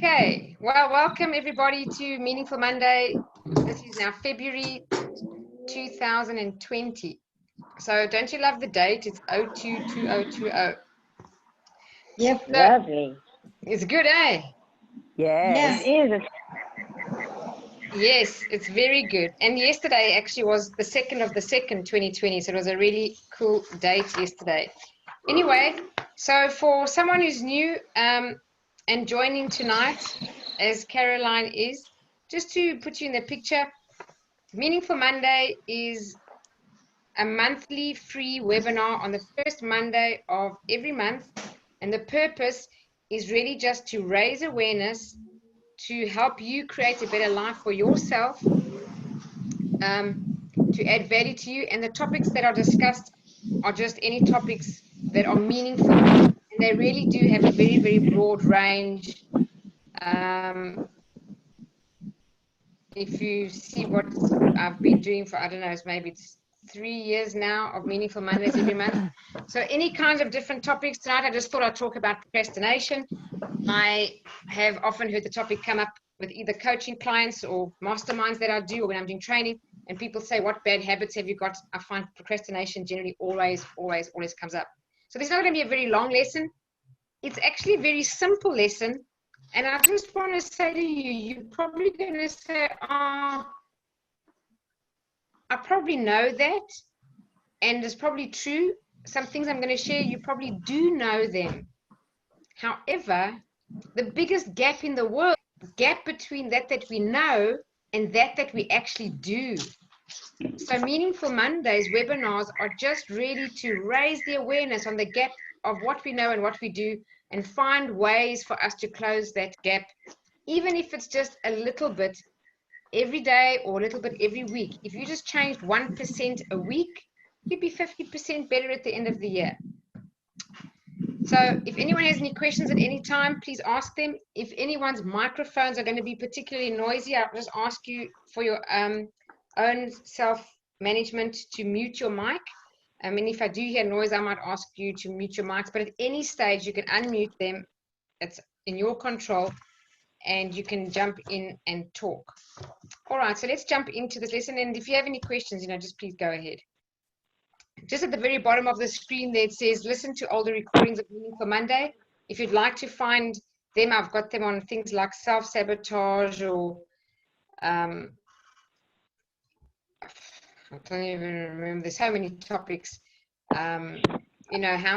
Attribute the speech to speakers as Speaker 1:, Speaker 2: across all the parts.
Speaker 1: Okay, well, welcome everybody to Meaningful Monday. This is now February 2020. So don't you love the date? It's 022020.
Speaker 2: Yep,
Speaker 1: So,
Speaker 2: lovely.
Speaker 1: it's good, eh?
Speaker 2: Yes. It is.
Speaker 1: Yes, it's very good. And yesterday actually was the 2nd of the 2nd, 2020. So it was a really cool date yesterday. Anyway, so for someone who's new and joining tonight, as Caroline is, just to put you in the picture, Meaningful Monday is a monthly free webinar on the first Monday of every month. And the purpose is really just to raise awareness, to help you create a better life for yourself, to add value to you. And the topics that are discussed are just any topics that are meaningful. And they really do have a very, very broad range. If you see what I've been doing for, I don't know, maybe it's 3 years now of Meaningful Mondays every month. So any kinds of different topics. Tonight I just thought I'd talk about procrastination. I have often heard the topic come up with either coaching clients or masterminds that I do, or when I'm doing training, and people say, what bad habits have you got? I find procrastination generally always comes up. So this is not going to be a very long lesson. It's actually a very simple lesson. And I just want to say to you, you're probably going to say, oh, I probably know that. And it's probably true. Some things I'm going to share, you probably do know them. However, the biggest gap in the world, gap between that we know and that we actually do. So Meaningful Mondays webinars are just really to raise the awareness on the gap of what we know and what we do, and find ways for us to close that gap, even if it's just a little bit every day or a little bit every week. If you just changed 1% a week, you'd be 50% better at the end of the year. So if anyone has any questions at any time, please ask them. If anyone's microphones are going to be particularly noisy, I'll just ask you for your own self-management to mute your mic. I mean, if I do hear noise, I might ask you to mute your mics, but at any stage you can unmute them. It's in your control, and you can jump in and talk. All right, so let's jump into this lesson. And if you have any questions, just please go ahead. Just at the very bottom of the screen there, it says, listen to older recordings of Meaningful Monday. If you'd like to find them, I've got them on things like self-sabotage or I don't even remember. There's so many topics. How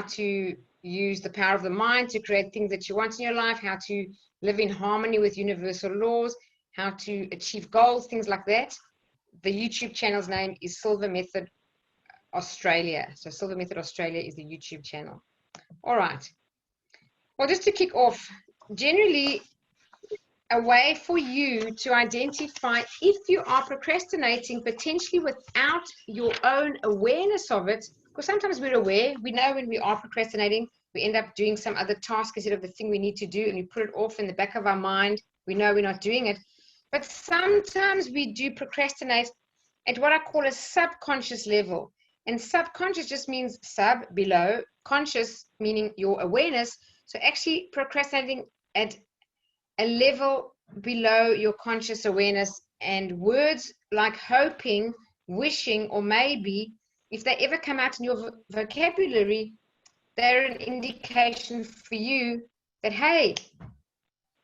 Speaker 1: to use the power of the mind to create things that you want in your life, how to live in harmony with universal laws, how to achieve goals, things like that. The YouTube channel's name is Silva Method Australia. So Silva Method Australia is the YouTube channel. All right. Well, just to kick off, generally, a way for you to identify if you are procrastinating potentially without your own awareness of it, because sometimes we're aware, we know when we are procrastinating, we end up doing some other task instead of the thing we need to do, and we put it off in the back of our mind. We know we're not doing it. But sometimes we do procrastinate at what I call a subconscious level. And subconscious just means sub, below, conscious meaning your awareness. So actually procrastinating at a level below your conscious awareness, and words like hoping, wishing, or maybe, if they ever come out in your vocabulary, they're an indication for you that, hey,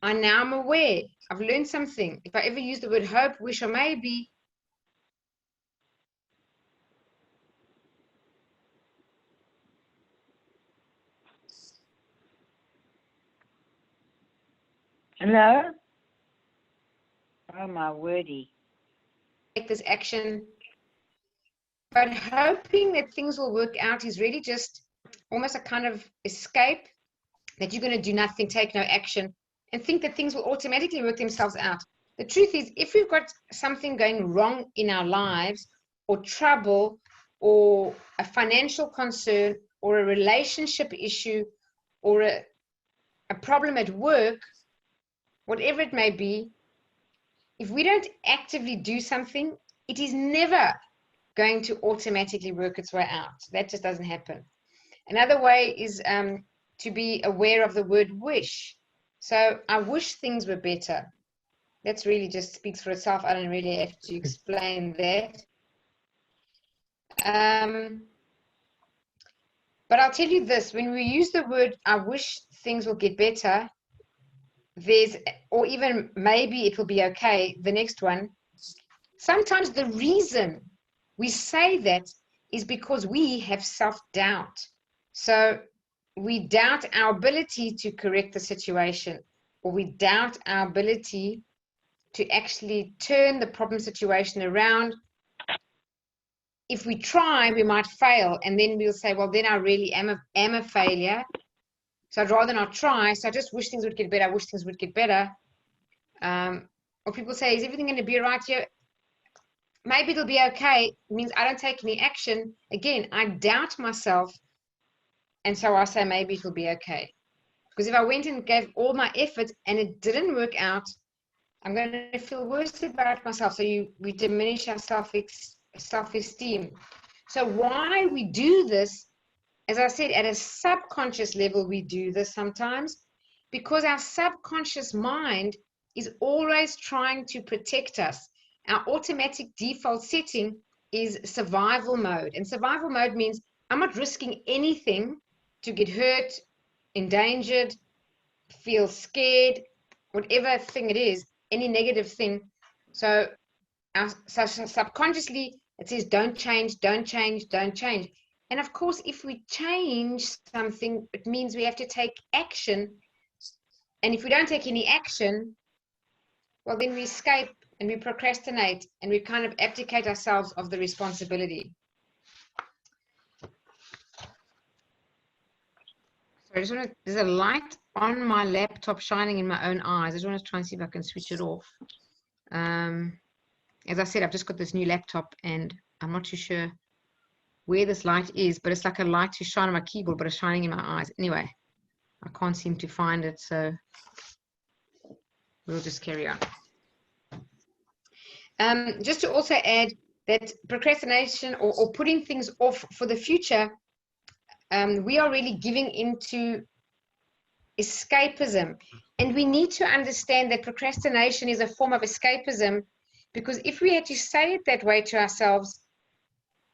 Speaker 1: I now am aware, I've learned something. If I ever use the word hope, wish, or maybe,
Speaker 2: Hello? Oh, my wordy.
Speaker 1: take this action. But hoping that things will work out is really just almost a kind of escape, that you're going to do nothing, take no action, and think that things will automatically work themselves out. The truth is, if we've got something going wrong in our lives, or trouble, or a financial concern, or a relationship issue, or a problem at work, whatever it may be, if we don't actively do something, it is never going to automatically work its way out. That just doesn't happen. Another way is to be aware of the word wish. So I wish things were better. That's really just speaks for itself. I don't really have to explain that. But I'll tell you this, when we use the word, I wish things will get better, or even maybe it will be okay, the next one, sometimes the reason we say that is because we have self-doubt. So we doubt our ability to correct the situation, or we doubt our ability to actually turn the problem situation around. If we try, we might fail, and then we'll say, well, then I really am a failure. So I'd rather not try. So I just wish things would get better. I wish things would get better. Or people say, is everything going to be all right here? Maybe it'll be okay. It means I don't take any action. Again, I doubt myself. And so I say, maybe it'll be okay. Because if I went and gave all my effort and it didn't work out, I'm going to feel worse about myself. So we diminish our self-esteem. So why we do this, as I said, at a subconscious level, we do this sometimes because our subconscious mind is always trying to protect us. Our automatic default setting is survival mode. And survival mode means I'm not risking anything to get hurt, endangered, feel scared, whatever thing it is, any negative thing. So subconsciously, it says, don't change, don't change, don't change. And of course, if we change something, it means we have to take action. And if we don't take any action, well, then we escape and we procrastinate and we kind of abdicate ourselves of the responsibility. So I just want to, there's a light on my laptop shining in my own eyes. I just want to try and see if I can switch it off. As I said, I've just got this new laptop and I'm not too sure where this light is, but it's like a light to shine on my keyboard, but it's shining in my eyes. Anyway, I can't seem to find it, so we'll just carry on. Just to also add that procrastination or putting things off for the future, we are really giving into escapism. And we need to understand that procrastination is a form of escapism, because if we had to say it that way to ourselves,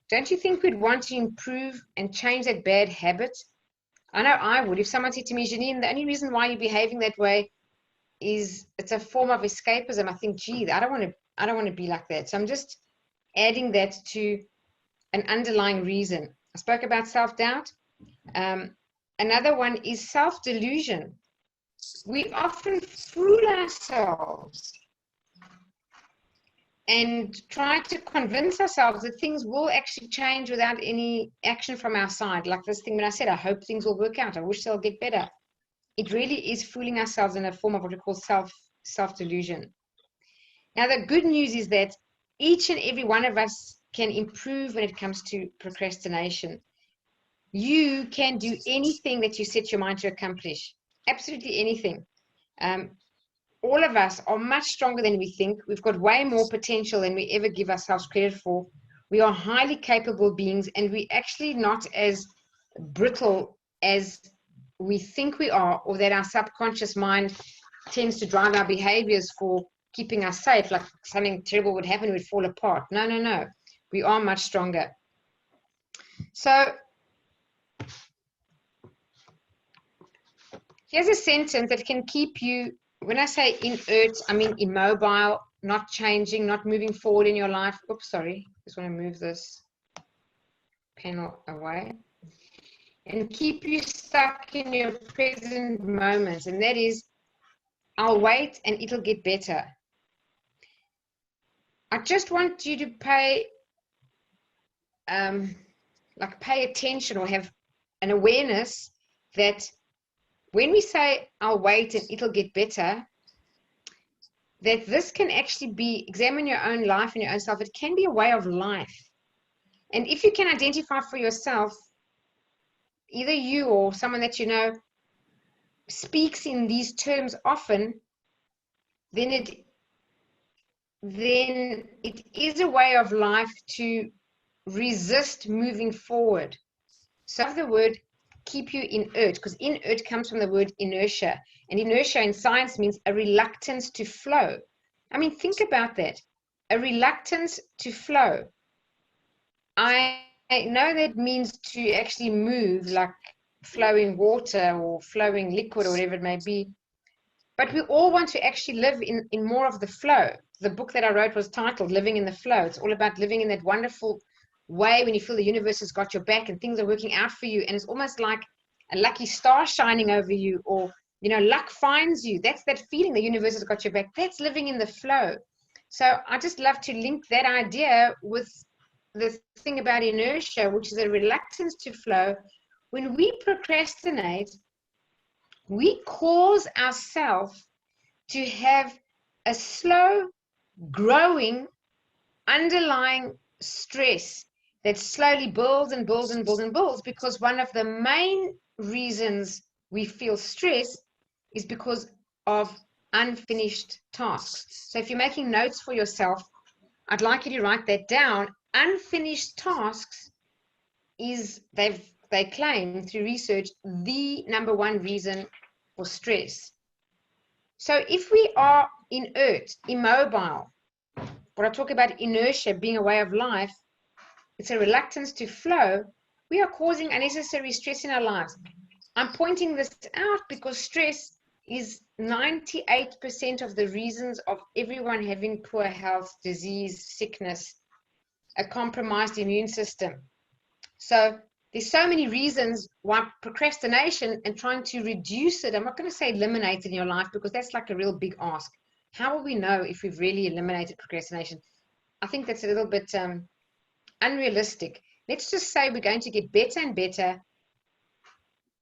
Speaker 1: don't you think we'd want to improve and change that bad habit? I know I would. If someone said to me, Jeanine, the only reason why you're behaving that way is it's a form of escapism, I think, gee, I don't want to be like that. So I'm just adding that to an underlying reason. I spoke about self-doubt. Another one is self-delusion. We often fool ourselves and try to convince ourselves that things will actually change without any action from our side. Like this thing when I said, I hope things will work out. I wish they'll get better. It really is fooling ourselves in a form of what we call self-delusion. Now, the good news is that each and every one of us can improve when it comes to procrastination. You can do anything that you set your mind to accomplish. Absolutely anything. All of us are much stronger than we think. We've got way more potential than we ever give ourselves credit for. We are highly capable beings, and we're actually not as brittle as we think we are, or that our subconscious mind tends to drive our behaviors for keeping us safe, like something terrible would happen, we'd fall apart. No, no, no. We are much stronger. So here's a sentence that can keep you, when I say inert, I mean immobile, not changing, not moving forward in your life. Oops, sorry. Just want to move this panel away. And keep you stuck in your present moment. And that is, I'll wait and it'll get better. I just want you to pay attention or have an awareness that when we say I'll wait and it'll get better, that this can actually be, examine your own life and your own self. It can be a way of life. And if you can identify for yourself, either you or someone that you know speaks in these terms often, then it is a way of life to resist moving forward. So the word keep you inert, because inert comes from the word inertia. And inertia in science means a reluctance to flow. I mean, think about that. A reluctance to flow. I know that means to actually move, like flowing water or flowing liquid or whatever it may be. But we all want to actually live in more of the flow. The book that I wrote was titled Living in the Flow. It's all about living in that wonderful way when you feel the universe has got your back and things are working out for you. And it's almost like a lucky star shining over you, or, you know, luck finds you. That's that feeling the universe has got your back. That's living in the flow. So I just love to link that idea with the thing about inertia, which is a reluctance to flow. When we procrastinate, we cause ourselves to have a slow growing underlying stress that slowly builds and builds and builds and builds, because one of the main reasons we feel stress is because of unfinished tasks. So if you're making notes for yourself, I'd like you to write that down. Unfinished tasks is, they claim through research, the number one reason for stress. So if we are inert, immobile, when I talk about inertia being a way of life, it's a reluctance to flow, we are causing unnecessary stress in our lives. I'm pointing this out because stress is 98% of the reasons of everyone having poor health, disease, sickness, a compromised immune system. So there's so many reasons why procrastination and trying to reduce it, I'm not going to say eliminate it in your life, because that's like a real big ask. How will we know if we've really eliminated procrastination? I think that's a little bit unrealistic. Let's just say we're going to get better and better.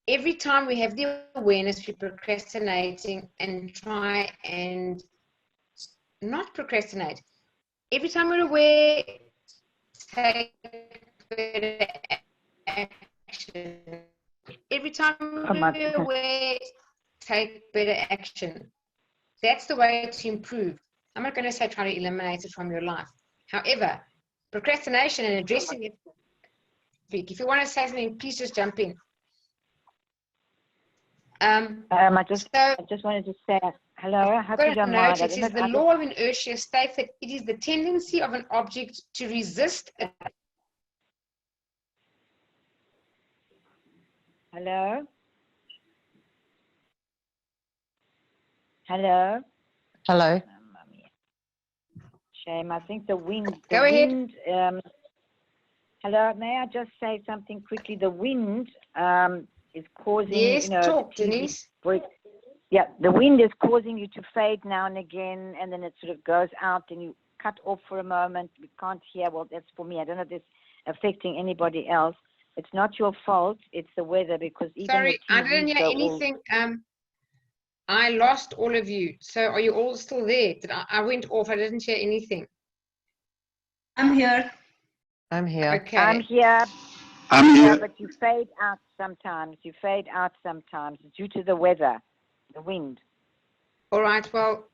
Speaker 1: Every time we have the awareness we're procrastinating, and try and not procrastinate. Every time we're aware, take better action. Every time we're aware, take better action. That's the way to improve. I'm not going to say try to eliminate it from your life. However, procrastination and addressing it, if you want to say something, please just jump in.
Speaker 2: I just wanted to say hello. I hope you don't mind.
Speaker 1: It is the law of inertia states that it is the tendency of an object to resist.
Speaker 2: Hello? Hello?
Speaker 3: Hello.
Speaker 2: Shame. I think the wind.
Speaker 1: Go ahead.
Speaker 2: Hello. May I just say something quickly? The wind is causing.
Speaker 1: Yes, talk, Denise.
Speaker 2: Yeah, the wind is causing you to fade now and again, and then it sort of goes out, and you cut off for a moment. We can't hear. Well, that's for me. I don't know if this affecting anybody else. It's not your fault. It's the weather, because even
Speaker 1: sorry, I didn't hear anything. I lost all of you. So are you all still there? I went off. I didn't hear anything.
Speaker 4: I'm here.
Speaker 3: I'm here.
Speaker 1: Okay.
Speaker 2: I'm here.
Speaker 5: I'm here.
Speaker 2: But you fade out sometimes. You fade out sometimes due to the weather, the wind.
Speaker 1: All right. Well,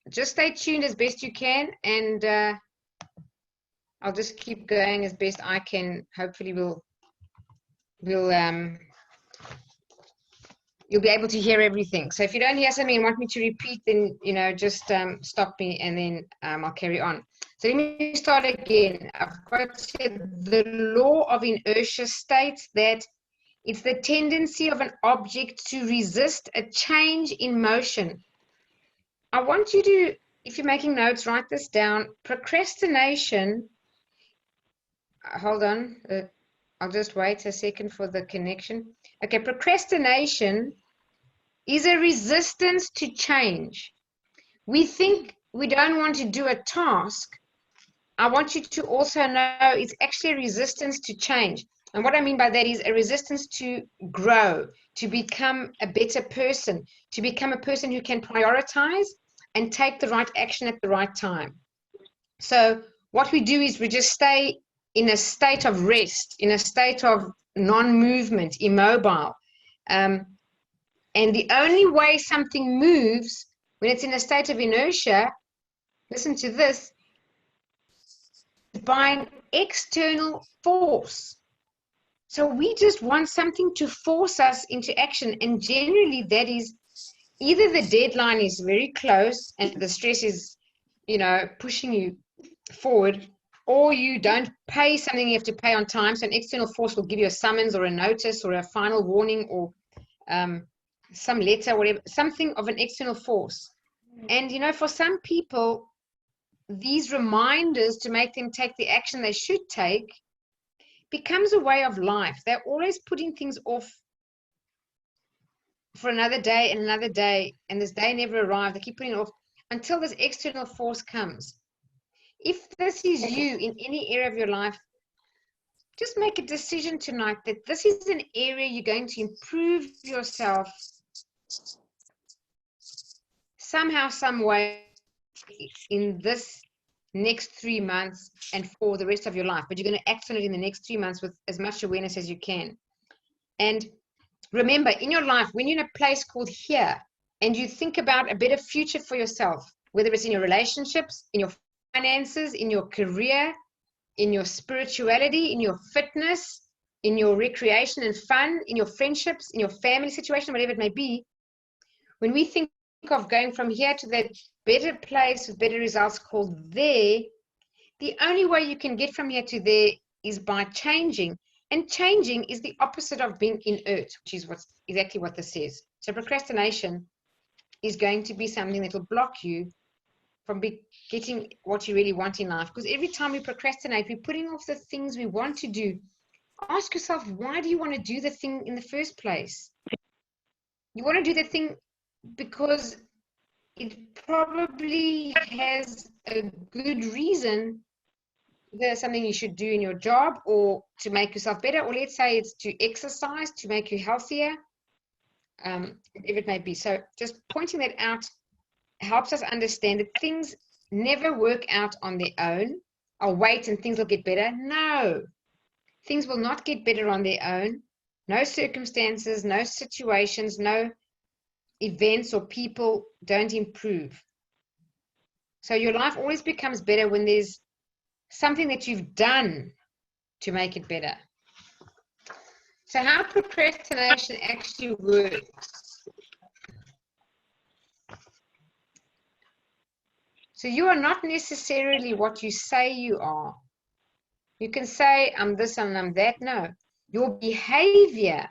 Speaker 1: just stay tuned as best you can, and I'll just keep going as best I can. Hopefully, you'll be able to hear everything. So if you don't hear something and want me to repeat, then, you know, just stop me, and then I'll carry on. So let me start again. I've got to say the law of inertia states that it's the tendency of an object to resist a change in motion. I want you to, if you're making notes, write this down. Procrastination, hold on, I'll just wait a second for the connection. Okay, procrastination is a resistance to change. We think we don't want to do a task. I want you to also know it's actually a resistance to change. And what I mean by that is a resistance to grow, to become a better person, to become a person who can prioritize and take the right action at the right time. So what we do is we just stay in a state of rest, in a state of non-movement, immobile. And the only way something moves when it's in a state of inertia, listen to this, by an external force. So we just want something to force us into action, and generally that is either the deadline is very close and the stress is, pushing you forward, or you don't pay something you have to pay on time. So an external force will give you a summons or a notice or a final warning or some letter, whatever, something of an external force. And, for some people, these reminders to make them take the action they should take becomes a way of life. They're always putting things off for another day and another day, and this day never arrived. They keep putting it off until this external force comes. If this is you in any area of your life, just make a decision tonight that this is an area you're going to improve yourself somehow, some way in this next 3 months and for the rest of your life. But you're going to act on it in the next 3 months with as much awareness as you can. And remember, in your life, when you're in a place called here and you think about a better future for yourself, whether it's in your relationships, in your finances, in your career, in your spirituality, in your fitness, in your recreation and fun, in your friendships, in your family situation, whatever it may be, when we think of going from here to that better place with better results called there, the only way you can get from here to there is by changing. And changing is the opposite of being inert, which is exactly what this says. So procrastination is going to be something that will block you from getting what you really want in life. Because every time we procrastinate, we're putting off the things we want to do. Ask yourself, why do you want to do the thing in the first place? You want to do the thing because it probably has a good reason. There's something you should do in your job or to make yourself better, or let's say it's to exercise, to make you healthier, whatever it may be. So just pointing that out helps us understand that things never work out on their own. I'll wait and things will get better. No, things will not get better on their own. No circumstances, no situations, no events or people don't improve. So your life always becomes better when there's something that you've done to make it better. So how procrastination actually works. So you are not necessarily what you say you are. You can say, I'm this and I'm that. No, your behavior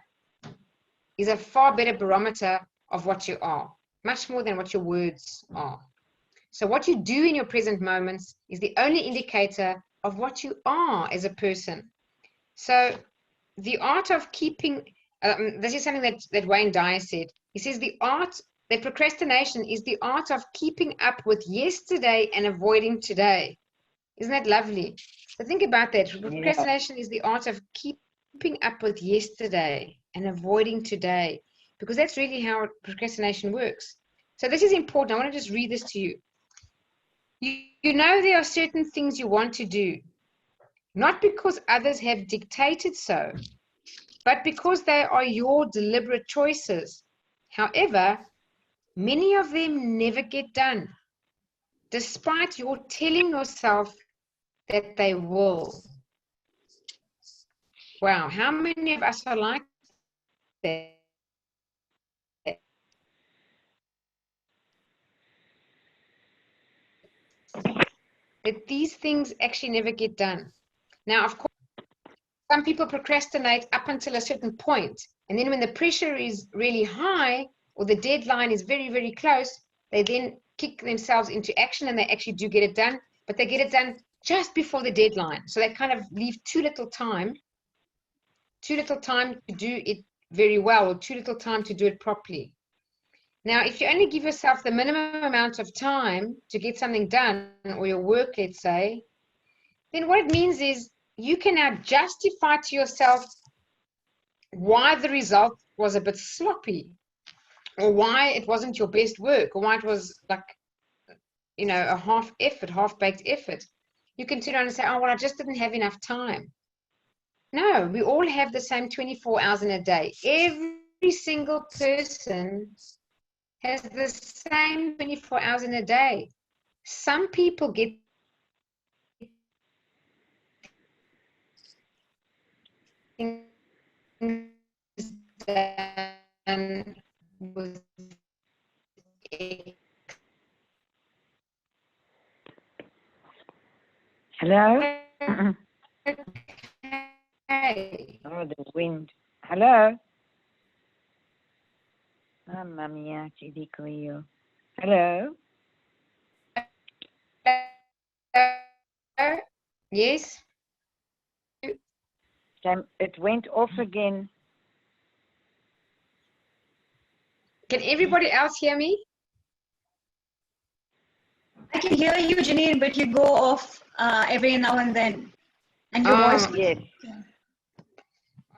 Speaker 1: is a far better barometer of what you are, much more than what your words are. So what you do in your present moments is the only indicator of what you are as a person. So the art of keeping, this is something that Wayne Dyer said. He says that procrastination is the art of keeping up with yesterday and avoiding today. Isn't that lovely? So think about that. Procrastination is the art of keeping up with yesterday and avoiding today, because that's really how procrastination works. So this is important. I want to just read this to you. You know there are certain things you want to do, not because others have dictated so, but because they are your deliberate choices. However, many of them never get done, despite your telling yourself that they will. Wow, how many of us are like that? That these things actually never get done. Now, of course, some people procrastinate up until a certain point, and then when the pressure is really high or the deadline is very, very close, they then kick themselves into action and they actually do get it done, but they get it done just before the deadline. So they kind of leave too little time to do it very well, or too little time to do it properly. Now, if you only give yourself the minimum amount of time to get something done, or your work, let's say, then what it means is you can now justify to yourself why the result was a bit sloppy, or why it wasn't your best work, or why it was like, a half-baked effort. You can turn around and say, oh, well, I just didn't have enough time. No, we all have the same 24 hours in a day. Every single person has the same 24 hours in a day. Some people get things done
Speaker 2: Hello?
Speaker 1: Okay.
Speaker 2: Oh, the wind. Hello? Mamma mia, ci dico io. Hello?
Speaker 1: Yes.
Speaker 2: It went off again.
Speaker 1: Can everybody else hear me?
Speaker 4: I can hear you, Jeanine, but you go off every now and then. And your voice.
Speaker 2: Yes.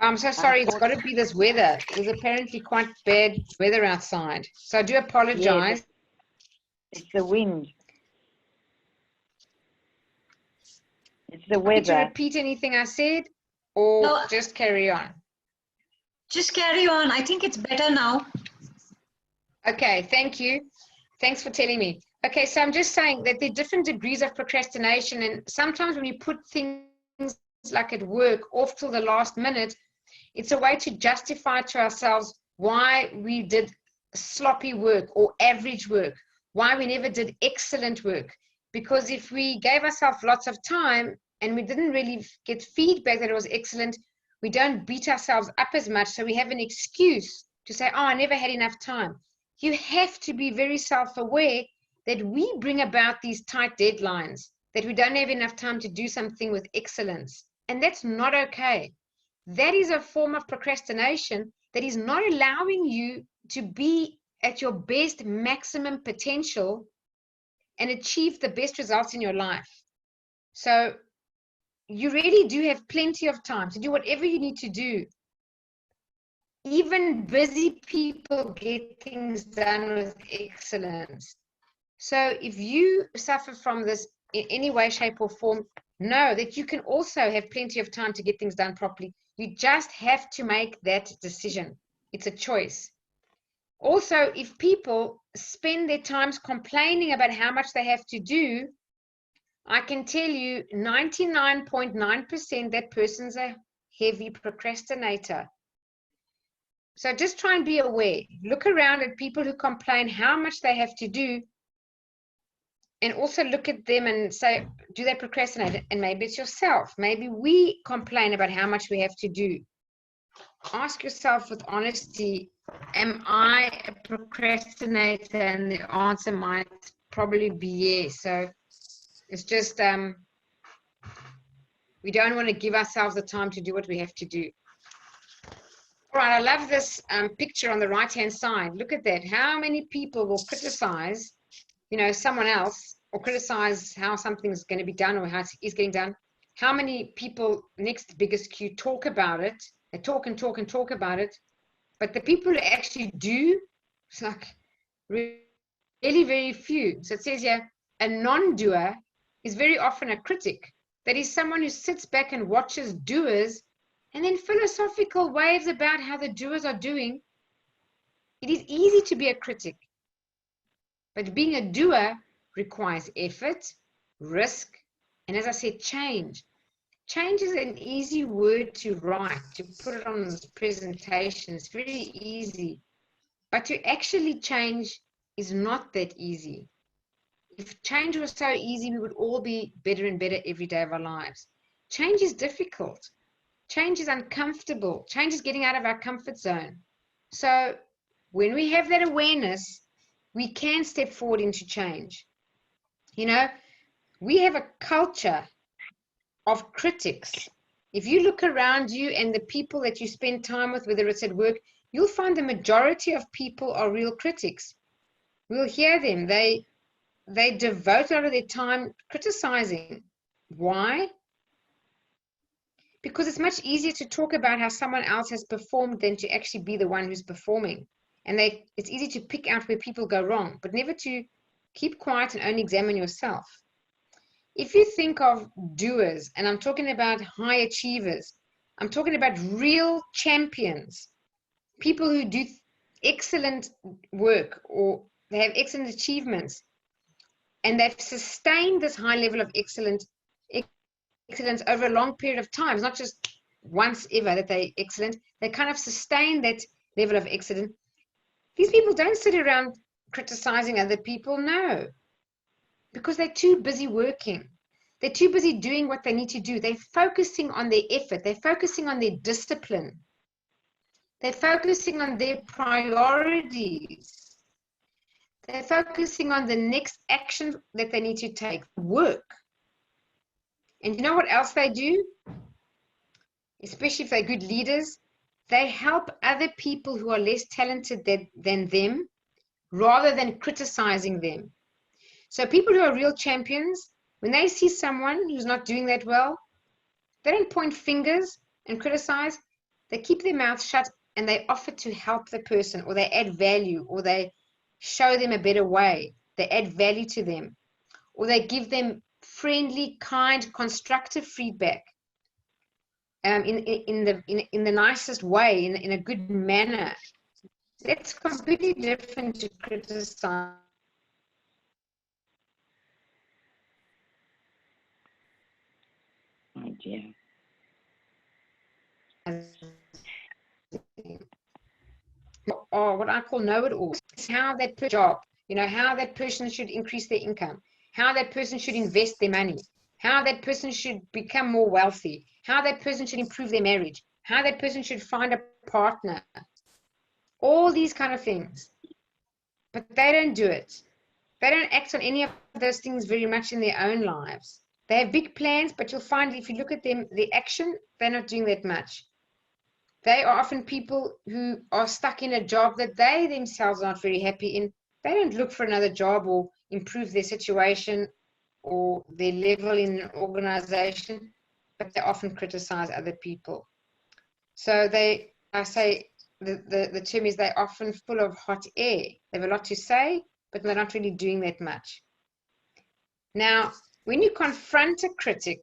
Speaker 1: I'm so sorry. It's got to be this weather. There's apparently quite bad weather outside. So I do apologize.
Speaker 2: It's the wind. It's the
Speaker 1: Want me to
Speaker 2: weather.
Speaker 1: repeat anything I said, or
Speaker 4: No.
Speaker 1: just carry on?
Speaker 4: Just carry on. I think it's better now.
Speaker 1: Okay, thank you. Thanks for telling me. Okay, so I'm just saying that there are different degrees of procrastination, and sometimes when you put things like at work off till the last minute, it's a way to justify to ourselves why we did sloppy work or average work, why we never did excellent work. Because if we gave ourselves lots of time and we didn't really get feedback that it was excellent, we don't beat ourselves up as much, so we have an excuse to say, oh, I never had enough time. You have to be very self-aware that we bring about these tight deadlines, that we don't have enough time to do something with excellence. And that's not okay. That is a form of procrastination that is not allowing you to be at your best maximum potential and achieve the best results in your life. So you really do have plenty of time to do whatever you need to do. Even busy people get things done with excellence. So if you suffer from this in any way, shape, or form, know that you can also have plenty of time to get things done properly. You just have to make that decision. It's a choice. Also, if people spend their times complaining about how much they have to do, I can tell you 99.9% that person's a heavy procrastinator. So just try and be aware. Look around at people who complain how much they have to do, and also look at them and say, do they procrastinate? And maybe it's yourself. Maybe we complain about how much we have to do. Ask yourself with honesty, am I a procrastinator? And the answer might probably be yes. So it's just, we don't want to give ourselves the time to do what we have to do. All right, I love this picture on the right-hand side. Look at that. How many people will criticize, someone else, or criticize how something's going to be done or how it is getting done? How many people, next biggest queue, talk about it? They talk and talk and talk about it. But the people who actually do, it's like really, very few. So it says here, a non-doer is very often a critic. That is someone who sits back and watches doers and then philosophical waves about how the doers are doing. It is easy to be a critic, but being a doer requires effort, risk, and as I said, change. Change is an easy word to write, to put it on this presentation. It's very easy, but to actually change is not that easy. If change was so easy, we would all be better and better every day of our lives. Change is difficult. Change is uncomfortable. Change is getting out of our comfort zone. So when we have that awareness, we can step forward into change. We have a culture of critics. If you look around you and the people that you spend time with, whether it's at work, you'll find the majority of people are real critics. We'll hear them. They devote a lot of their time criticizing. Why? Because it's much easier to talk about how someone else has performed than to actually be the one who's performing. And it's easy to pick out where people go wrong, but never to keep quiet and only examine yourself. If you think of doers, and I'm talking about high achievers, I'm talking about real champions, people who do excellent work or they have excellent achievements, and they've sustained this high level of excellence over a long period of time. It's not just once ever that they're excellent. They kind of sustain that level of excellence. These people don't sit around criticizing other people? No, because they're too busy working. They're too busy doing what they need to do. They're focusing on their effort. They're focusing on their discipline. They're focusing on their priorities. They're focusing on the next action that they need to take, work. And you know what else they do? Especially if they're good leaders, they help other people who are less talented than them, rather than criticizing them. So people who are real champions, when they see someone who's not doing that well, they don't point fingers and criticize. They keep their mouth shut and they offer to help the person, or they add value, or they show them a better way. They add value to them, or they give them friendly, kind, constructive feedback in the nicest way, in a good manner. That's completely different to criticize.
Speaker 2: Oh dear.
Speaker 1: Or what I call know-it-alls. How that job, how that person should increase their income, how that person should invest their money, how that person should become more wealthy, how that person should improve their marriage, how that person should find a partner. All these kind of things. But they don't do it. They don't act on any of those things very much in their own lives. They have big plans, but you'll find if you look at them, the action, they're not doing that much. They are often people who are stuck in a job that they themselves aren't very happy in. They don't look for another job or improve their situation or their level in an organization, but they often criticize other people. So I say, the term is they're often full of hot air. They have a lot to say, but they're not really doing that much. Now, when you confront a critic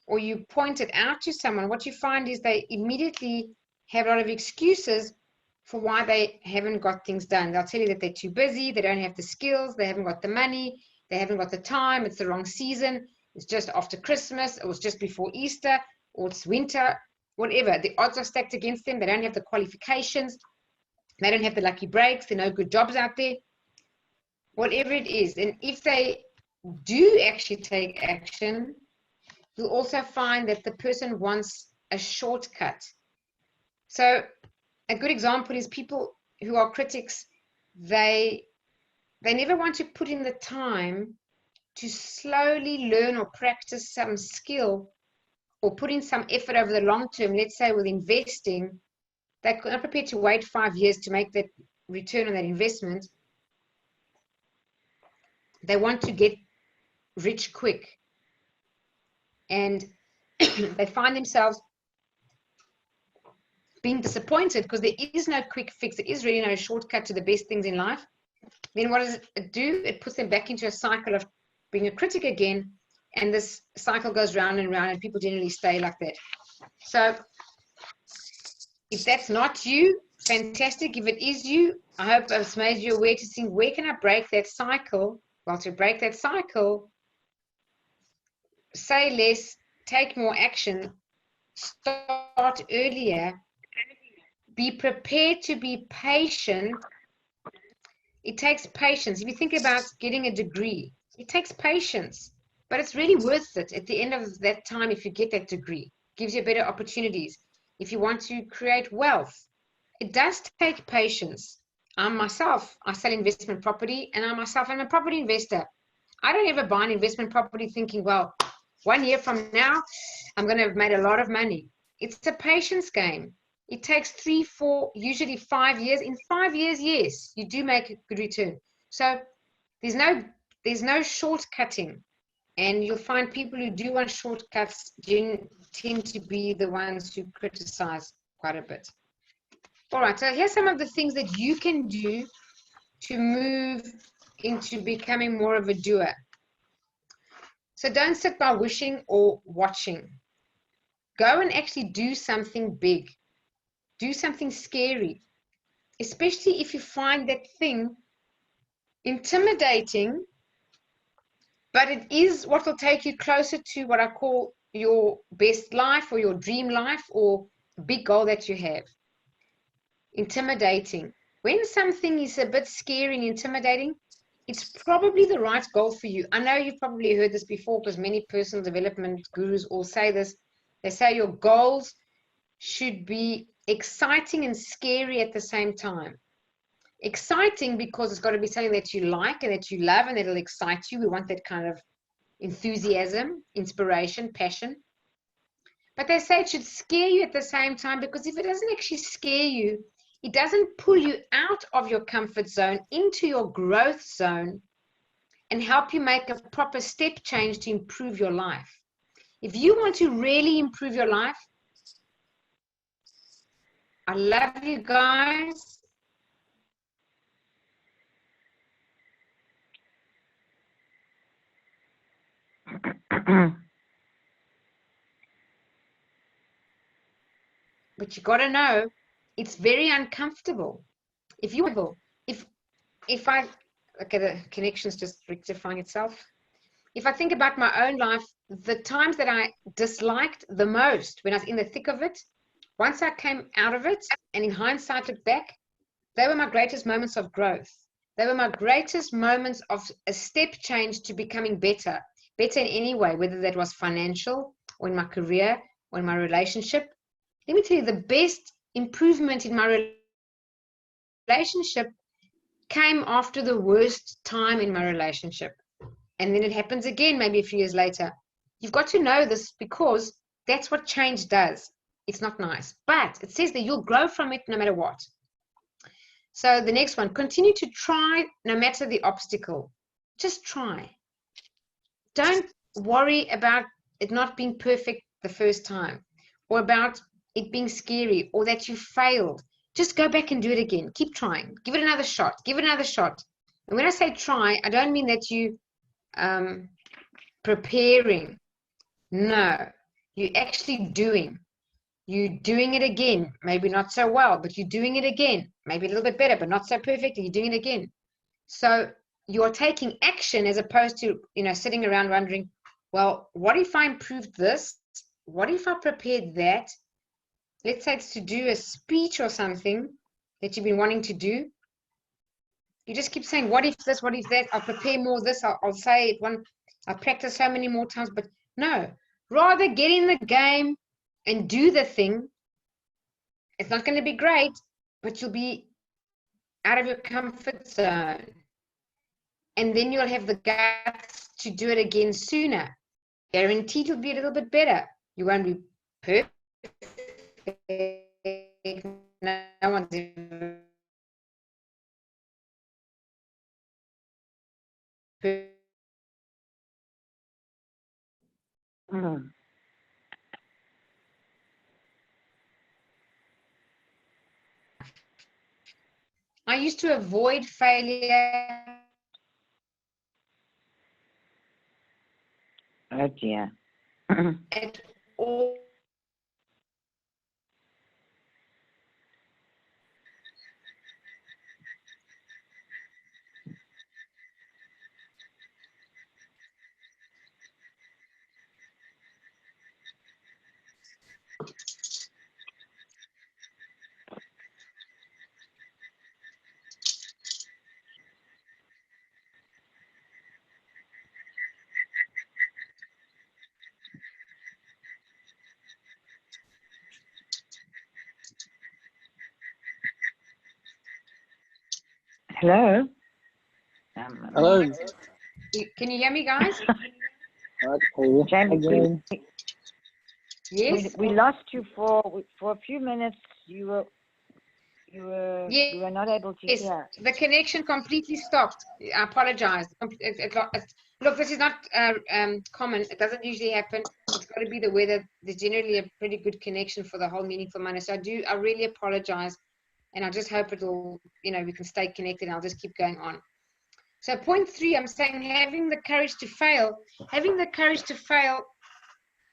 Speaker 1: or you point it out to someone, what you find is they immediately have a lot of excuses for why they haven't got things done. They'll tell you that they're too busy, they don't have the skills, they haven't got the money, they haven't got the time, it's the wrong season, it's just after Christmas, or it's just before Easter, or it's winter, whatever. The odds are stacked against them. They don't have the qualifications, they don't have the lucky breaks, there are no good jobs out there, whatever it is. And if they do actually take action, you'll also find that the person wants a shortcut. So a good example is people who are critics, they never want to put in the time to slowly learn or practice some skill or put in some effort over the long term. Let's say with investing, they're not prepared to wait 5 years to make that return on that investment. They want to get rich quick. And they find themselves being disappointed because there is no quick fix. There is really no shortcut to the best things in life. Then what does it do? It puts them back into a cycle of being a critic again, and this cycle goes round and round, and people generally stay like that. So if that's not you, fantastic. If it is you, I hope I've made you aware to think, where can I break that cycle? Well, to break that cycle, say less, take more action, start earlier, be prepared to be patient. It takes patience. If you think about getting a degree, it takes patience, but it's really worth it at the end of that time. If you get that degree, it gives you better opportunities. If you want to create wealth, it does take patience. I sell investment property, and I'm a property investor. I don't ever buy an investment property thinking, well, 1 year from now, I'm going to have made a lot of money. It's a patience game. It takes 3, 4, usually 5 years. In 5 years, yes, you do make a good return. So there's no shortcutting. And you'll find people who do want shortcuts tend to be the ones who criticize quite a bit. All right, so here's some of the things that you can do to move into becoming more of a doer. So don't sit by wishing or watching. Go and actually do something big. Do something scary, especially if you find that thing intimidating, but it is what will take you closer to what I call your best life or your dream life or big goal that you have. Intimidating. when something is a bit scary and intimidating, it's probably the right goal for you. I know you've probably heard this before because many personal development gurus all say this. They say your goals should be exciting and scary at the same time. Exciting because it's got to be something that you like and that you love and that'll excite you. We want that kind of enthusiasm, inspiration, passion. But they say it should scare you at the same time, because if it doesn't actually scare you, it doesn't pull you out of your comfort zone into your growth zone and help you make a proper step change to improve your life. If you want to really improve your life, I love you guys. But you got to know, it's very uncomfortable. If I, okay, the connection's just rectifying itself. If I think about my own life, the times that I disliked the most, when I was in the thick of it, once I came out of it and in hindsight look back, they were my greatest moments of growth. They were my greatest moments of a step change to becoming better in any way, whether that was financial or in my career or in my relationship. Let me tell you, the best improvement in my relationship came after the worst time in my relationship. And then it happens again, maybe a few years later. You've got to know this, because that's what change does. It's not nice, but it says that you'll grow from it no matter what. So the next one, continue to try no matter the obstacle. Just try. Don't worry about it not being perfect the first time, or about it being scary, or that you failed. Just go back and do it again. Keep trying. Give it another shot. Give it another shot. And when I say try, I don't mean that you preparing. No, you're actually doing. You're doing it again. Maybe not so well, but you're doing it again. Maybe a little bit better, but not so perfectly. You're doing it again. So you're taking action, as opposed to, sitting around wondering, well, what if I improved this? What if I prepared that? Let's say it's to do a speech or something that you've been wanting to do. You just keep saying, what if this, what if that? I'll prepare more of this. I'll say it one. I'll practice so many more times. But no, rather get in the game and do the thing. It's not going to be great, but you'll be out of your comfort zone. And then you'll have the guts to do it again sooner. Guaranteed you'll be a little bit better. You won't be perfect. No one's ever perfect. I used to avoid failure.
Speaker 2: Oh dear.
Speaker 1: At all.
Speaker 2: Hello?
Speaker 5: Hello.
Speaker 1: Can you hear me, guys?
Speaker 2: James,
Speaker 1: Yes.
Speaker 2: we lost you for a few minutes. You were not able to hear.
Speaker 1: The connection completely stopped. I apologize. Look, this is not common. It doesn't usually happen. It's got to be the weather. There's generally a pretty good connection for the whole Meaningful Monday. So I really apologize. And I just hope it'll, we can stay connected. I'll just keep going on. So point 3, I'm saying having the courage to fail. Having the courage to fail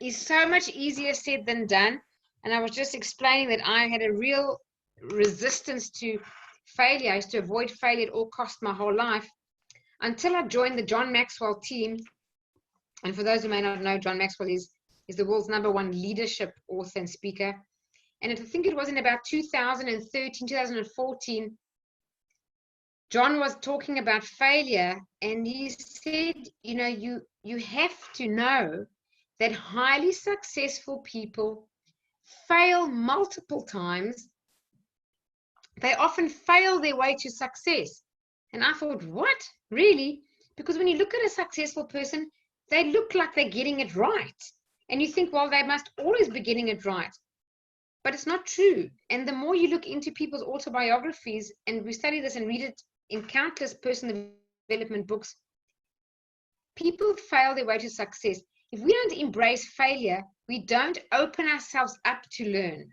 Speaker 1: is so much easier said than done. And I was just explaining that I had a real resistance to failure. I used to avoid failure at all costs my whole life, until I joined the John Maxwell team. And for those who may not know, John Maxwell is the world's #1 leadership author and speaker. And I think it was in about 2013, 2014, John was talking about failure, and he said, you know, you have to know that highly successful people fail multiple times. They often fail their way to success. And I thought, what? Really? Because when you look at a successful person, they look like they're getting it right. And you think, well, they must always be getting it right. But it's not true. And the more you look into people's autobiographies, and we study this and read it in countless personal development books, people fail their way to success. If we don't embrace failure, we don't open ourselves up to learn.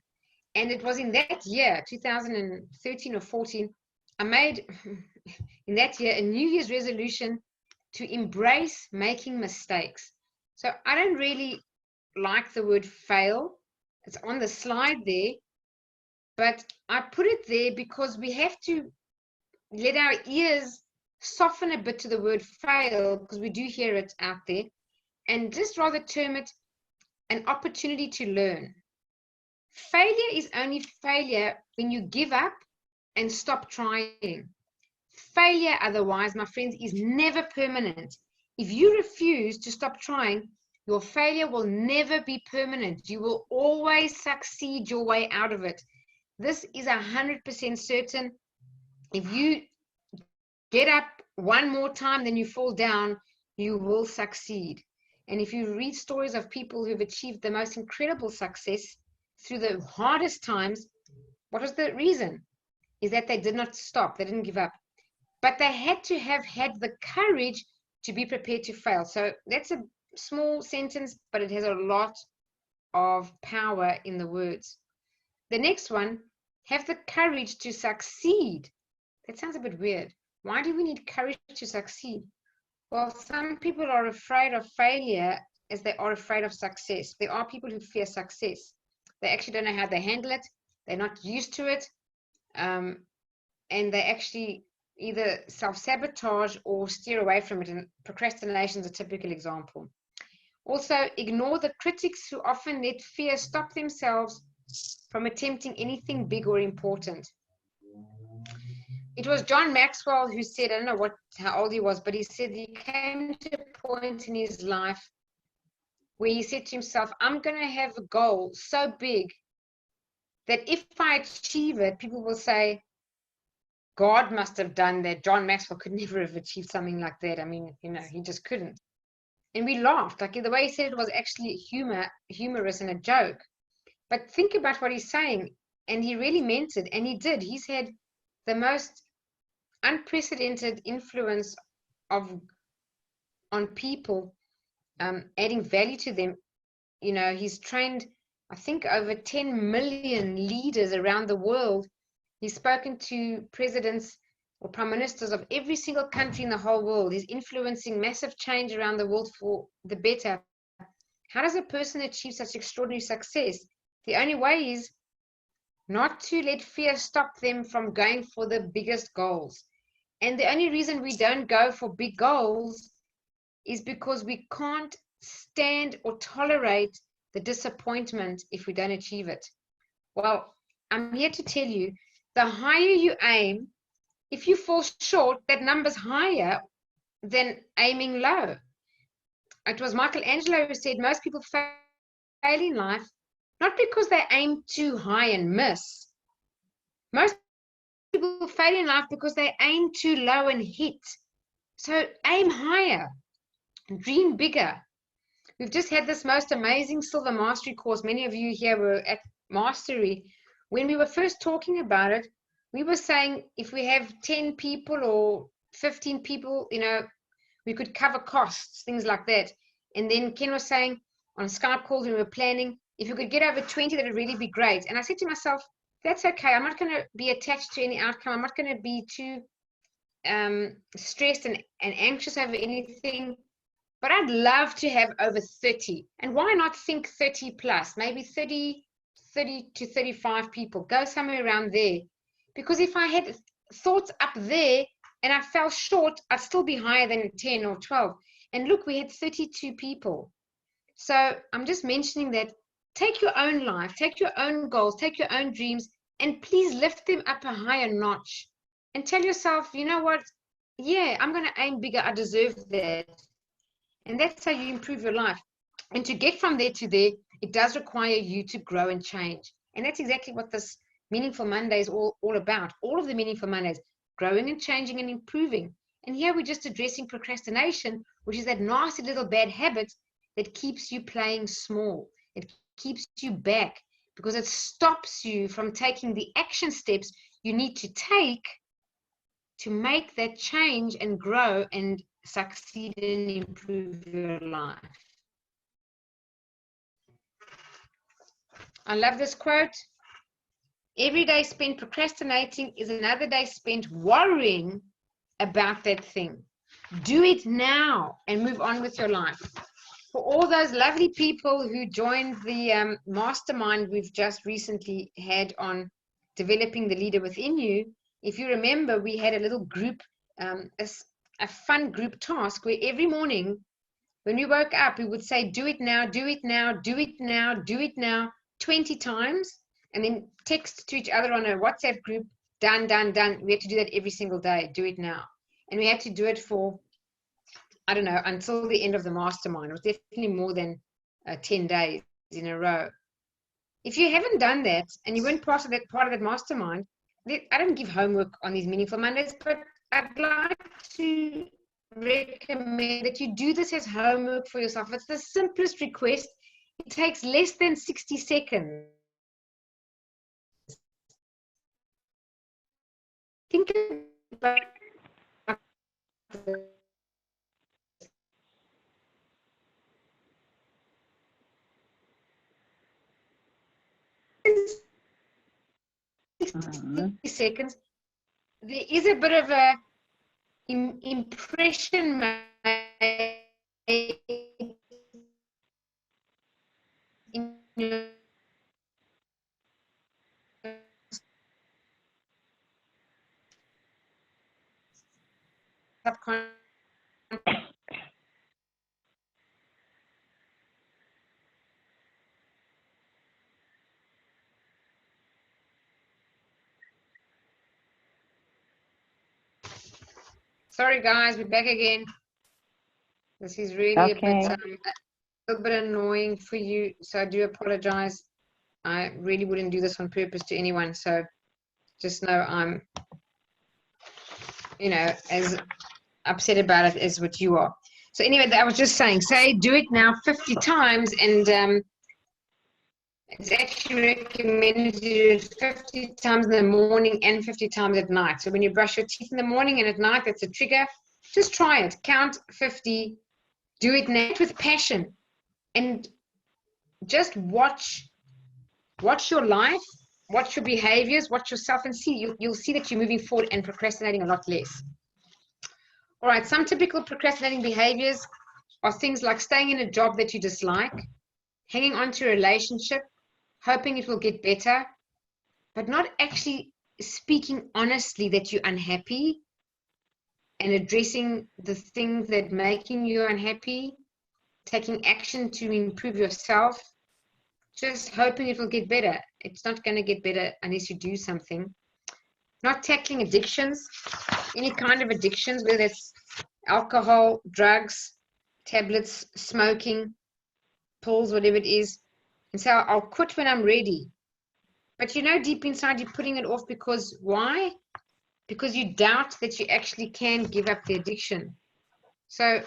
Speaker 1: And it was in that year, 2013 or 14, I made, in that year, a New Year's resolution to embrace making mistakes. So I don't really like the word fail. It's on the slide there, but I put it there because we have to let our ears soften a bit to the word fail, because we do hear it out there, and just rather term it an opportunity to learn. Failure is only failure when you give up and stop trying. Failure, otherwise, my friends, is never permanent. If you refuse to stop trying, your failure will never be permanent. You will always succeed your way out of it. This is 100% certain. If you get up one more time, then you fall down, you will succeed. And if you read stories of people who've achieved the most incredible success through the hardest times, what was the reason? Is that they did not stop, they didn't give up. But they had to have had the courage to be prepared to fail. So that's a small sentence, but it has a lot of power in the words. The next one, have the courage to succeed. That sounds a bit weird. Why do we need courage to succeed? Well, some people are afraid of failure as they are afraid of success. There are people who fear success. They actually don't know how they handle it. They're not used to it. And they actually either self-sabotage or steer away from it. And procrastination is a typical example. Also, ignore the critics who often let fear stop themselves from attempting anything big or important. It was John Maxwell who said, I don't know how old he was, but he said he came to a point in his life where he said to himself, I'm going to have a goal so big that if I achieve it, people will say, God must have done that. John Maxwell could never have achieved something like that. I mean, you know, he just couldn't. And we laughed. Like, the way he said it was actually humorous and a joke. But think about what he's saying. And he really meant it. And he did. He's had the most unprecedented influence on people, adding value to them. You know, he's trained, I think, over 10 million leaders around the world. He's spoken to presidents or prime ministers of every single country in the whole world. He's influencing massive change around the world for the better. How does a person achieve such extraordinary success? The only way is not to let fear stop them from going for the biggest goals. And the only reason we don't go for big goals is because we can't stand or tolerate the disappointment if we don't achieve it. Well, I'm here to tell you, the higher you aim, if you fall short, that number's higher than aiming low. It was Michelangelo who said most people fail in life not because they aim too high and miss. Most people fail in life because they aim too low and hit. So aim higher, dream bigger. We've just had this most amazing Silva Mastery course. Many of you here were at Mastery. When we were first talking about it, we were saying if we have 10 people or 15 people, you know, we could cover costs, things like that. And then Ken was saying on Skype calls, we were planning, if you could get over 20, that would really be great. And I said to myself, that's okay. I'm not going to be attached to any outcome. I'm not going to be too stressed and anxious over anything. But I'd love to have over 30. And why not think 30 plus, maybe 30 to 35 people, go somewhere around there. Because if I had thoughts up there and I fell short, I'd still be higher than 10 or 12. And look, we had 32 people. So I'm just mentioning that take your own life, take your own goals, take your own dreams, and please lift them up a higher notch and tell yourself, you know what? Yeah, I'm going to aim bigger. I deserve that. And that's how you improve your life. And to get from there to there, it does require you to grow and change. And that's exactly what this Meaningful Monday is all about. All of the Meaningful Mondays, growing and changing and improving. And here we're just addressing procrastination, which is that nasty little bad habit that keeps you playing small. It keeps you back because it stops you from taking the action steps you need to take to make that change and grow and succeed and improve your life. I love this quote. Every day spent procrastinating is another day spent worrying about that thing. Do it now and move on with your life. For all those lovely people who joined the mastermind we've just recently had on developing the leader within you, if you remember, we had a little group, a fun group task where every morning when we woke up, we would say, do it now, do it now, do it now, do it now, 20 times, and then text to each other on a WhatsApp group, done, done, done. We had to do that every single day, do it now. And we had to do it for, I don't know, until the end of the mastermind. It was definitely more than 10 days in a row. If you haven't done that and you weren't part of that mastermind, I don't give homework on these Meaningful Mondays, but I'd like to recommend that you do this as homework for yourself. It's the simplest request. It takes less than 60 seconds. Think about seconds. There is a bit of a impression made in your subconscious. Sorry guys, we're back again. This is really a little bit annoying for you, so I do apologize. I really wouldn't do this on purpose to anyone, so just know I'm, as upset about it as what you are. So anyway, I was just saying, say do it now 50 times, and it's actually recommended to do it 50 times in the morning and 50 times at night. So when you brush your teeth in the morning and at night, that's a trigger. Just try it. Count 50. Do it now with passion. And just watch your life, watch your behaviors, watch yourself, and see. You'll see that you're moving forward and procrastinating a lot less. All right, some typical procrastinating behaviors are things like staying in a job that you dislike, hanging on to a relationship, hoping it will get better, but not actually speaking honestly that you're unhappy and addressing the things that making you unhappy, taking action to improve yourself, just hoping it will get better. It's not going to get better unless you do something. Not tackling addictions, any kind of addictions, whether it's alcohol, drugs, tablets, smoking, pills, whatever it is. And so I'll quit when I'm ready. But deep inside you're putting it off because why? Because you doubt that you actually can give up the addiction. So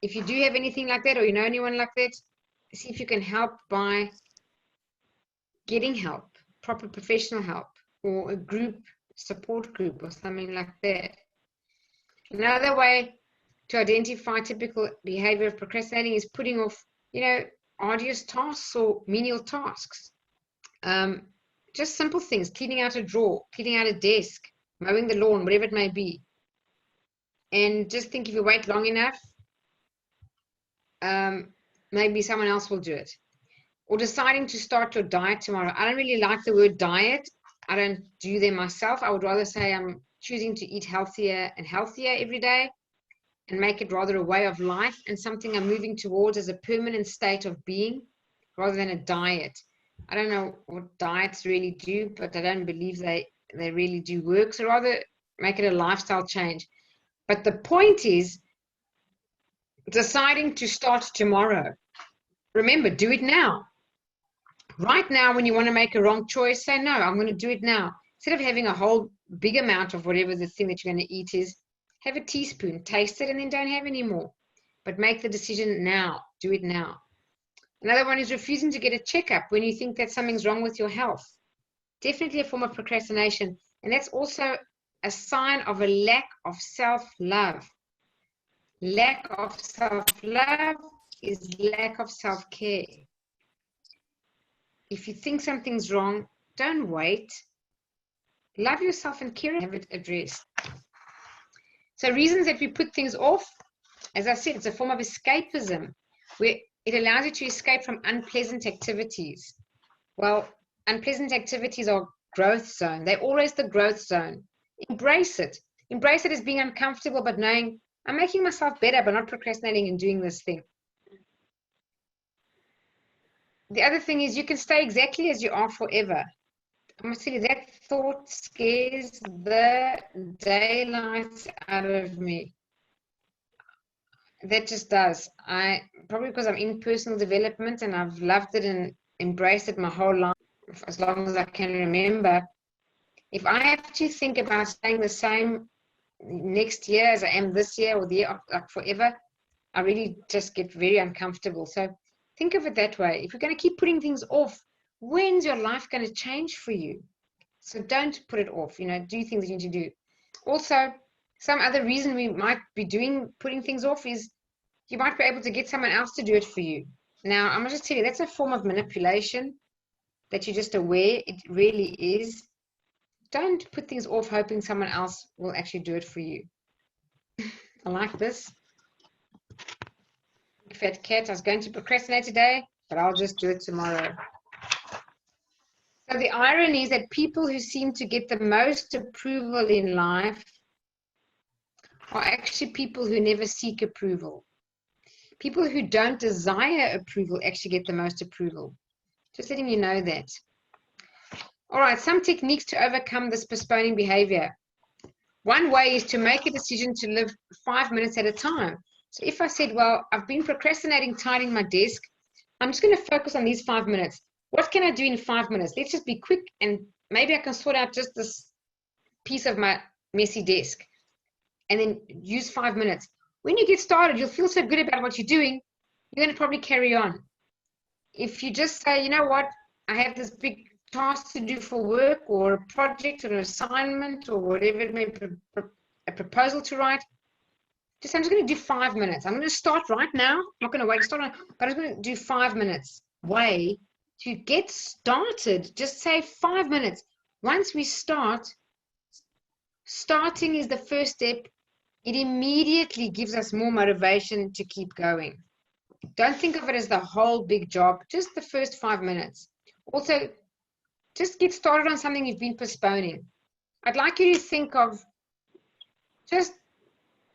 Speaker 1: if you do have anything like that, or you know anyone like that, see if you can help by getting help, proper professional help, or a group, support group, or something like that. Another way to identify typical behavior of procrastinating is putting off, arduous tasks or menial tasks. Just simple things, cleaning out a drawer, cleaning out a desk, mowing the lawn, whatever it may be. And just think, if you wait long enough, maybe someone else will do it. Or deciding to start your diet tomorrow. I don't really like the word diet. I don't do them myself. I would rather say I'm choosing to eat healthier and healthier every day and make it rather a way of life and something I'm moving towards as a permanent state of being rather than a diet. I don't know what diets really do, but I don't believe they really do work. So rather make it a lifestyle change. But the point is deciding to start tomorrow. Remember, do it now. Right now, when you want to make a wrong choice, say, no, I'm going to do it now. Instead of having a whole big amount of whatever the thing that you're going to eat is, have a teaspoon, taste it, and then don't have any more. But make the decision now. Do it now. Another one is refusing to get a checkup when you think that something's wrong with your health. Definitely a form of procrastination. And that's also a sign of a lack of self-love. Lack of self-love is lack of self-care. If you think something's wrong, don't wait. Love yourself and care and have it addressed. So reasons that we put things off, as I said, it's a form of escapism, where it allows you to escape from unpleasant activities. Well, unpleasant activities are growth zone. They're always the growth zone. Embrace it. Embrace it as being uncomfortable, but knowing I'm making myself better by not procrastinating and doing this thing. The other thing is you can stay exactly as you are forever. I must tell you, that thought scares the daylights out of me. That just does. Probably because I'm in personal development and I've loved it and embraced it my whole life, as long as I can remember. If I have to think about staying the same next year as I am this year or the year like forever, I really just get very uncomfortable. So think of it that way. If you're going to keep putting things off, when's your life going to change for you? So don't put it off. Do things that you need to do. Also, some other reason we might be putting things off is you might be able to get someone else to do it for you. Now, I'm going to just tell you, that's a form of manipulation that you're just aware it really is. Don't put things off hoping someone else will actually do it for you. I like this. Fat cat, I was going to procrastinate today, but I'll just do it tomorrow. So the irony is that people who seem to get the most approval in life are actually people who never seek approval. People who don't desire approval actually get the most approval. Just letting you know that. All right, some techniques to overcome this postponing behavior. One way is to make a decision to live 5 minutes at a time. So if I said, well, I've been procrastinating tidying my desk, I'm just going to focus on these 5 minutes. What can I do in 5 minutes? Let's just be quick and maybe I can sort out just this piece of my messy desk and then use 5 minutes. When you get started, you'll feel so good about what you're doing, you're going to probably carry on. If you just say, you know what, I have this big task to do for work or a project or an assignment or whatever it may be, a proposal to write, I'm just going to do 5 minutes. I'm going to start right now. I'm not going to wait to start, but I'm going to do 5 minutes. Way to get started, just say 5 minutes. Once we start, starting is the first step. It immediately gives us more motivation to keep going. Don't think of it as the whole big job, just the first 5 minutes. Also, just get started on something you've been postponing. I'd like you to think of just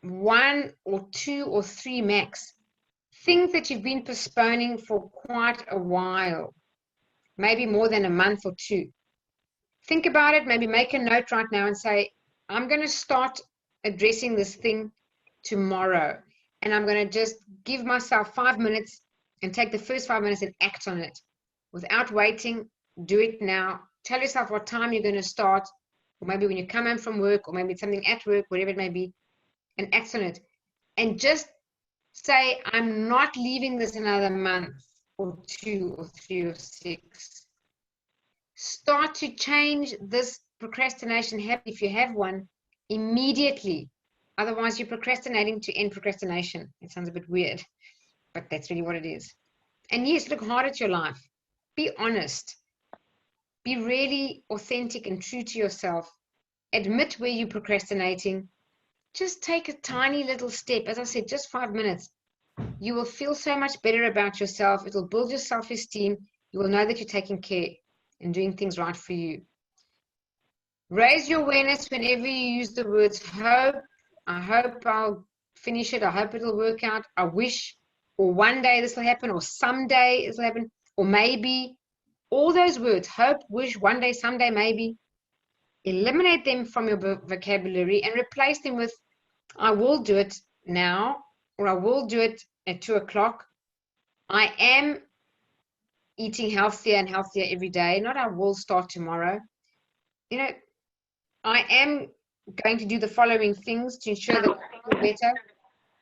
Speaker 1: 1 or 2 or 3 max. Things that you've been postponing for quite a while, maybe more than a month or 2. Think about it, maybe make a note right now and say, I'm going to start addressing this thing tomorrow. And I'm going to just give myself 5 minutes and take the first 5 minutes and act on it. Without waiting, do it now. Tell yourself what time you're going to start, or maybe when you come home from work, or maybe it's something at work, whatever it may be, and act on it. And just say, I'm not leaving this another month, or 2, or 3, or 6. Start to change this procrastination habit, if you have one, immediately. Otherwise, you're procrastinating to end procrastination. It sounds a bit weird, but that's really what it is. And yes, look hard at your life. Be honest. Be really authentic and true to yourself. Admit where you're procrastinating. Just take a tiny little step. As I said, just 5 minutes. You will feel so much better about yourself. It will build your self-esteem. You will know that you're taking care and doing things right for you. Raise your awareness whenever you use the words hope. I hope I'll finish it. I hope it'll work out. I wish, or one day this will happen, or someday this will happen, or maybe. All those words, hope, wish, one day, someday, maybe. eliminate them from your vocabulary and replace them with, I will do it now, or I will do it at 2 o'clock. I am eating healthier and healthier every day, not I will start tomorrow. You know, I am going to do the following things to ensure that I feel better.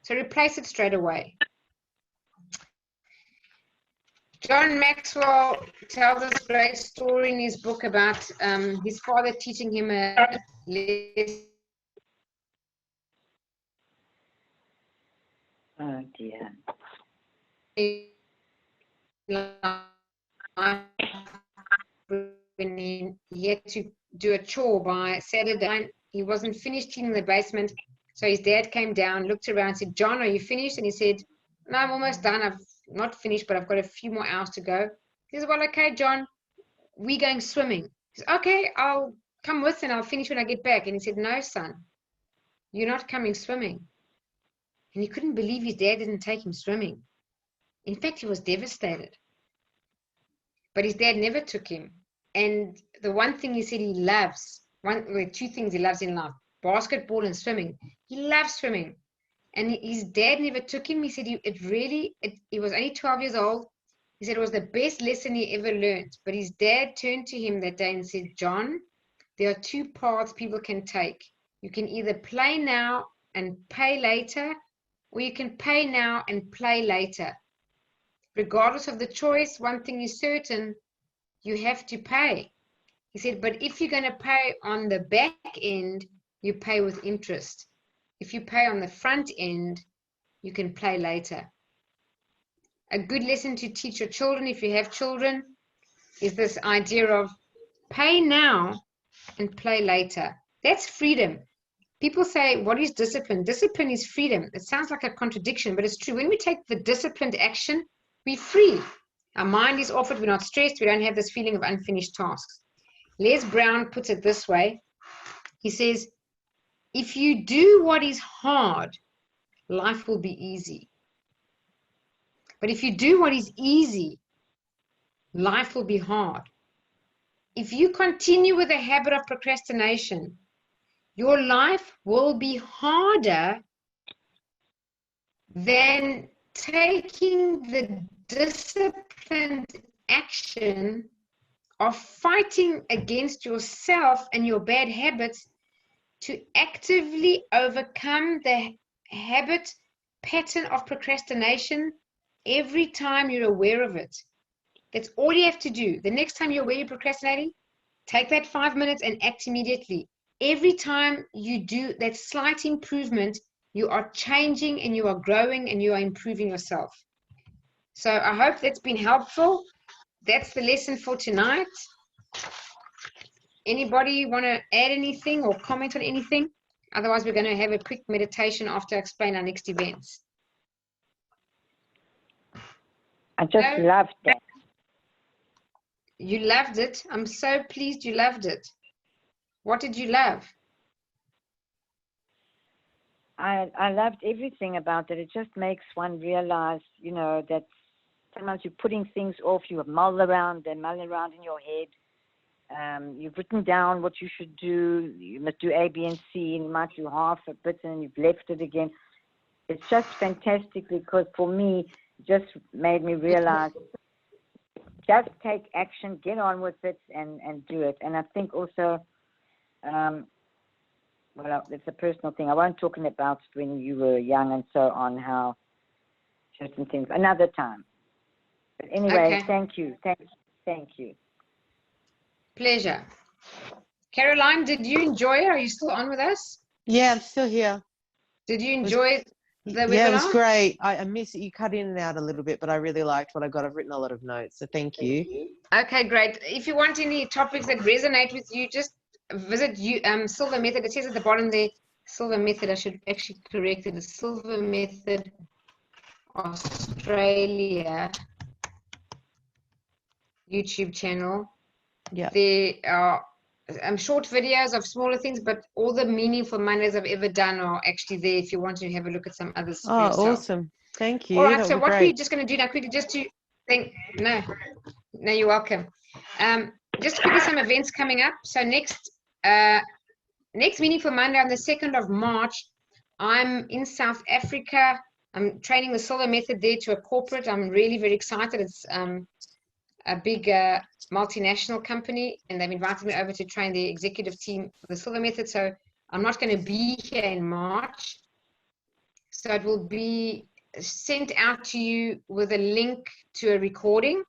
Speaker 1: So replace it straight away. John Maxwell tells us a great story in his book about his father teaching him a lesson.
Speaker 2: Oh dear.
Speaker 1: When he had to do a chore by Saturday, he wasn't finished cleaning the basement. So his dad came down, looked around, and said, John, are you finished? And he said, no, I'm almost done. I've not finished, but I've got a few more hours to go. He says, well, okay, John, we're going swimming. He said, okay, I'll come with and I'll finish when I get back. And he said, no, son, you're not coming swimming. And he couldn't believe his dad didn't take him swimming. In fact, he was devastated. But his dad never took him. And the one thing he said he loves, two things he loves in life, basketball and swimming. He loves swimming. And his dad never took him. He said he was only 12 years old. He said it was the best lesson he ever learned. But his dad turned to him that day and said, John, there are two paths people can take. You can either play now and pay later, or you can pay now and play later. Regardless of the choice, one thing is certain, you have to pay. He said, but if you're going to pay on the back end, you pay with interest. If you pay on the front end, you can play later. A good lesson to teach your children, if you have children, is this idea of pay now and play later. That's freedom. People say, what is discipline? Discipline is freedom. It sounds like a contradiction, but it's true. When we take the disciplined action, we're free. Our mind is off it. We're not stressed. We don't have this feeling of unfinished tasks. Les Brown puts it this way. He says, if you do what is hard, life will be easy. But if you do what is easy, life will be hard. If you continue with a habit of procrastination, your life will be harder than taking the disciplined action of fighting against yourself and your bad habits to actively overcome the habit pattern of procrastination every time you're aware of it. That's all you have to do. The next time you're aware you're procrastinating, take that 5 minutes and act immediately. Every time you do that slight improvement, you are changing and you are growing and you are improving yourself. So I hope that's been helpful. That's the lesson for tonight. Anybody want to add anything or comment on anything? Otherwise, we're going to have a quick meditation after I explain our next events.
Speaker 2: I just loved that.
Speaker 1: You loved it. I'm so pleased you loved it. What did you love?
Speaker 2: I loved everything about it. It just makes one realize, you know, that sometimes you're putting things off. You mull around in your head. You've written down what you should do. You must do A, B, and C, and you might do half a bit, and you've left it again. It's just fantastic because for me, it just made me realize just take action, get on with it, and do it. And I think also, well, it's a personal thing. I won't talk about when you were young and so on, how certain things, another time. But anyway,
Speaker 1: Okay.
Speaker 2: Thank you.
Speaker 1: Pleasure. Caroline, did you enjoy it? Are you still on with us?
Speaker 3: Yeah, I'm still here.
Speaker 1: Did you enjoy the webinar?
Speaker 3: Yeah, it was great. I miss it. You cut in and out a little bit, but I really liked what I got. I've written a lot of notes, so thank you.
Speaker 1: Okay, great. If you want any topics that resonate with you, just visit Silva Method. It says at the bottom there, Silva Method. I should actually correct it. The Silva Method Australia YouTube channel.
Speaker 3: Yeah.
Speaker 1: There are short videos of smaller things, but all the meaningful Mondays I've ever done are actually there if you want to have a look at some others for yourself.
Speaker 3: Awesome. Thank you.
Speaker 1: All right,
Speaker 3: That
Speaker 1: so
Speaker 3: was
Speaker 1: what
Speaker 3: great.
Speaker 1: we're just going to do now quickly, just to think, no, you're welcome. Just quickly, some events coming up. So next next Meaningful Monday on the 2nd of March, I'm in South Africa. I'm training the Silva method there to a corporate. I'm really very excited. It's a big multinational company, and they've invited me over to train the executive team for the Silva method. So I'm not going to be here in March. So it will be sent out to you with a link to a recording,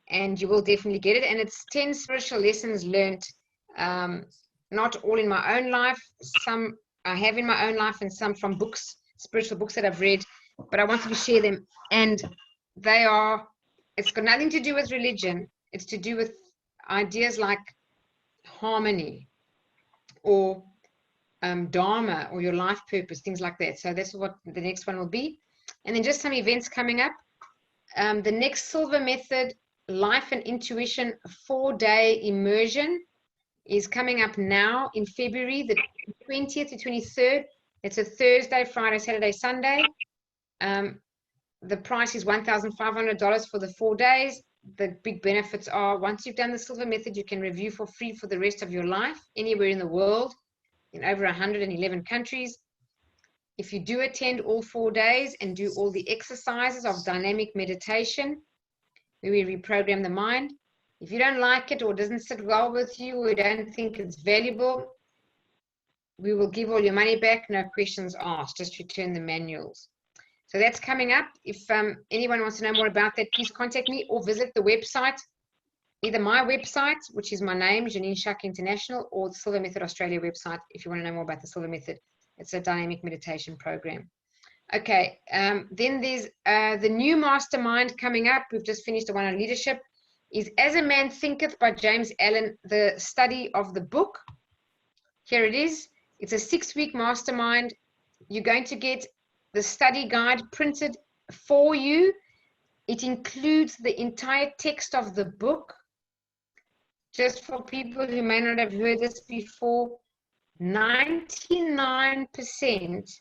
Speaker 1: and you will definitely get it. And it's 10 spiritual lessons learned, not all in my own life. Some I have in my own life, and some from books, spiritual books that I've read, but I wanted to share them. And they are, it's got nothing to do with religion. It's to do with ideas like harmony or dharma or your life purpose, things like that. So that's what the next one will be. And then just some events coming up. The next Silva method, Life and Intuition 4-day immersion, is coming up now in February, the 20th to 23rd. It's a Thursday, Friday, Saturday, Sunday. The price is $1,500 for the 4 days. The big benefits are, once you've done the Silva method, you can review for free for the rest of your life, anywhere in the world, in over 111 countries. If you do attend all 4 days and do all the exercises of dynamic meditation, where we reprogram the mind, if you don't like it or doesn't sit well with you or you don't think it's valuable, we will give all your money back, no questions asked, just return the manuals. So that's coming up. If anyone wants to know more about that, please contact me or visit the website, either my website, which is my name, Jeanine Sciacca International, or the Silva Method Australia website, if you want to know more about the Silva Method. It's a dynamic meditation program. Okay, then there's the new mastermind coming up. We've just finished the one on leadership, is As a Man Thinketh by James Allen, the study of the book. Here it is. It's a 6-week mastermind. You're going to get the study guide printed for you. It includes the entire text of the book. Just for people who may not have heard this before, 99%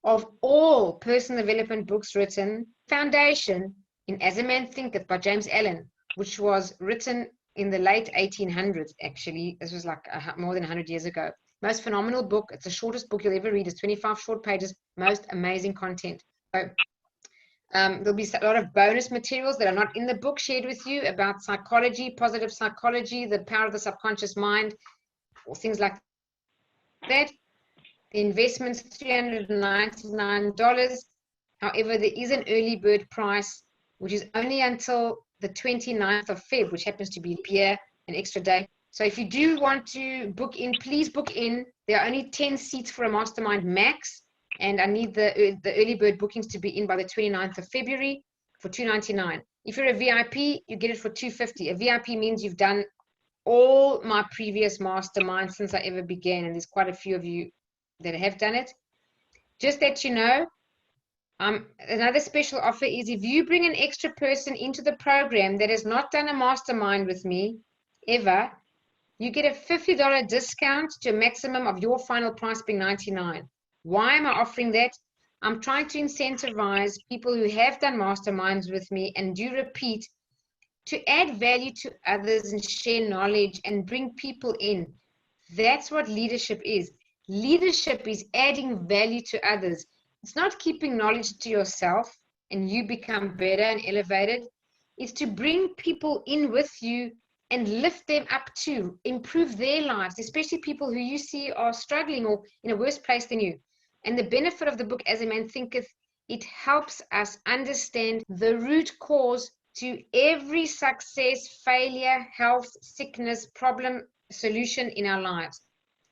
Speaker 1: of all personal development books written, foundation in As a Man Thinketh by James Allen, which was written in the late 1800s, actually. This was like more than 100 years ago. Most phenomenal book. It's the shortest book you'll ever read. It's 25 short pages, most amazing content. So there'll be a lot of bonus materials that are not in the book shared with you about psychology, positive psychology, the power of the subconscious mind, or things like that. The investment's $399. However, there is an early bird price, which is only until the 29th of Feb, which happens to be here, an extra day. So if you do want to book in, please book in. There are only 10 seats for a mastermind max, and I need the early bird bookings to be in by the 29th of February for $299. If you're a VIP, you get it for $250. A VIP means you've done all my previous masterminds since I ever began, and there's quite a few of you that have done it. Just that you know, another special offer is if you bring an extra person into the program that has not done a mastermind with me ever, you get a $50 discount to a maximum of your final price being $99. Why am I offering that? I'm trying to incentivize people who have done masterminds with me and do repeat to add value to others and share knowledge and bring people in. That's what leadership is. Leadership is adding value to others. It's not keeping knowledge to yourself and you become better and elevated. It's to bring people in with you and lift them up to improve their lives, especially people who you see are struggling or in a worse place than you. And the benefit of the book, As a Man Thinketh, it helps us understand the root cause to every success, failure, health, sickness, problem, solution in our lives.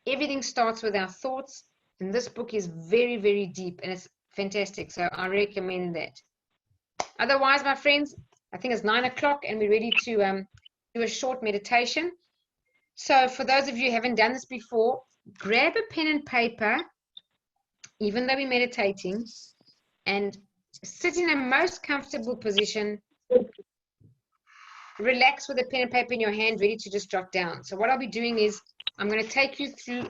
Speaker 1: Everything starts with our thoughts, and this book is very, very deep, and it's fantastic. So I recommend that. Otherwise, my friends, I think it's 9 o'clock, and we're ready to do a short meditation. So for those of you who haven't done this before, grab a pen and paper, even though we're meditating, and sit in a most comfortable position. Relax with a pen and paper in your hand, ready to just jot down. So what I'll be doing is I'm going to take you through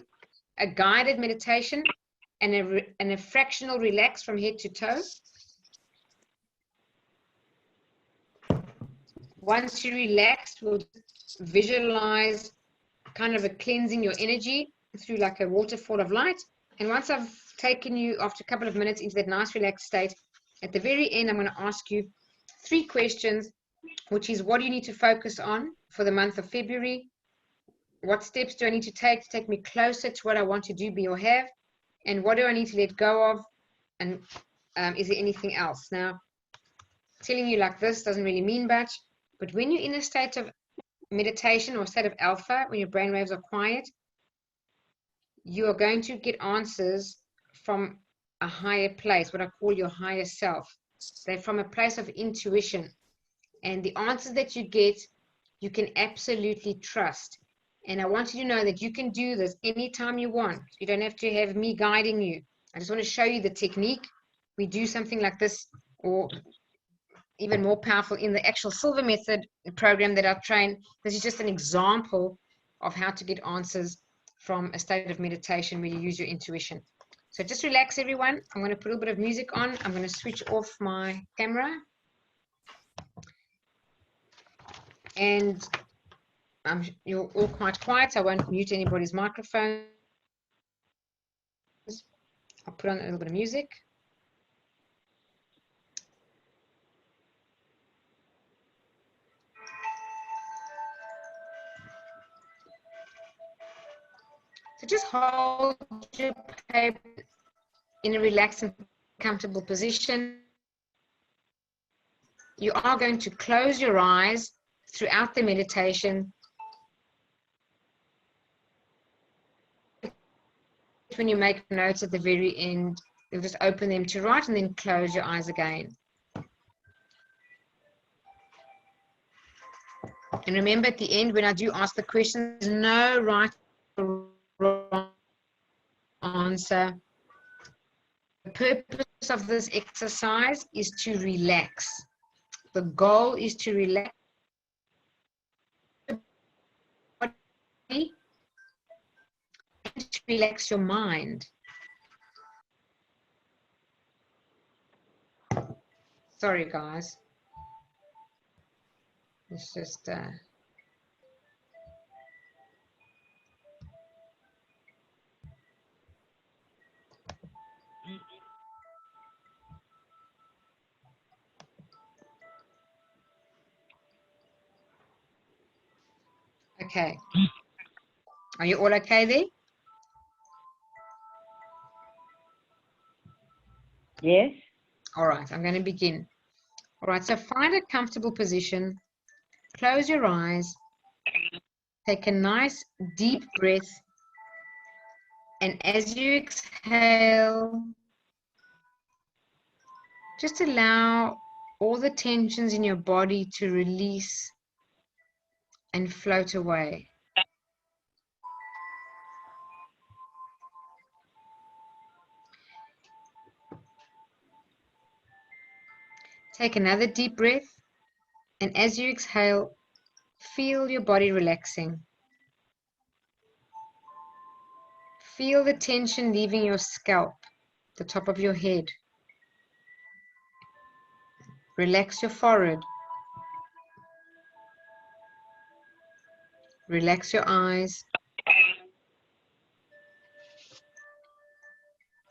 Speaker 1: a guided meditation and a fractional relax from head to toe. Once you're relaxed, we'll visualize kind of a cleansing your energy through like a waterfall of light. And once I've taken you after a couple of minutes into that nice relaxed state, at the very end, I'm going to ask you 3 questions, which is, what do you need to focus on for the month of February? What steps do I need to take me closer to what I want to do, be, or have? And what do I need to let go of? And is there anything else? Now, telling you like this doesn't really mean much, but when you're in a state of meditation or a state of alpha, when your brain waves are quiet, you are going to get answers from a higher place, what I call your higher self. They're from a place of intuition. And the answers that you get, you can absolutely trust. And I want you to know that you can do this anytime you want. You don't have to have me guiding you. I just want to show you the technique. We do something like this, or even more powerful, in the actual Silva method program that I've trained. This is just an example of how to get answers from a state of meditation where you use your intuition. So just relax, everyone. I'm going to put a little bit of music on. I'm going to switch off my camera. And you're all quite quiet. I won't mute anybody's microphone. I'll put on a little bit of music. So just hold your paper in a relaxed and comfortable position. You are going to close your eyes throughout the meditation. When you make notes at the very end, you'll just open them to write and then close your eyes again. And remember, at the end, when I do ask the question, there's no right or wrong answer. The purpose of this exercise is to relax. The goal is to relax your body and to relax your mind. Sorry, guys. It's just okay. Are you all okay there?
Speaker 2: Yes.
Speaker 1: All right, I'm going to begin. All right, so find a comfortable position. Close your eyes. Take a nice deep breath. And as you exhale, just allow all the tensions in your body to release and float away. Take another deep breath, and as you exhale, feel your body relaxing. Feel the tension leaving your scalp, the top of your head. Relax your forehead. Relax your eyes.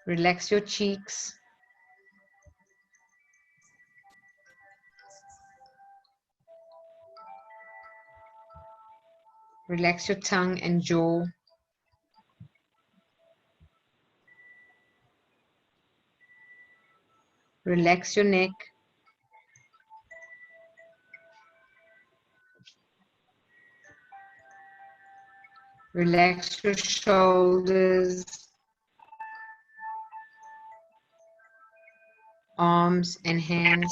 Speaker 1: Relax your cheeks. Relax your tongue and jaw. Relax your neck. Relax your shoulders, arms and hands.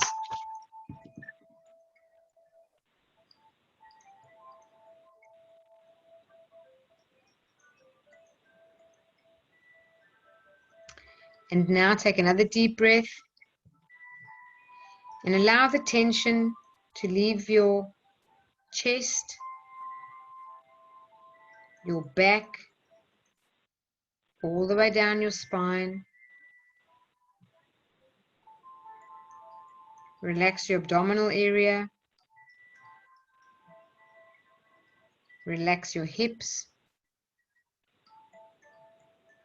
Speaker 1: And now take another deep breath and allow the tension to leave your chest, your back, all the way down your spine. Relax your abdominal area. Relax your hips.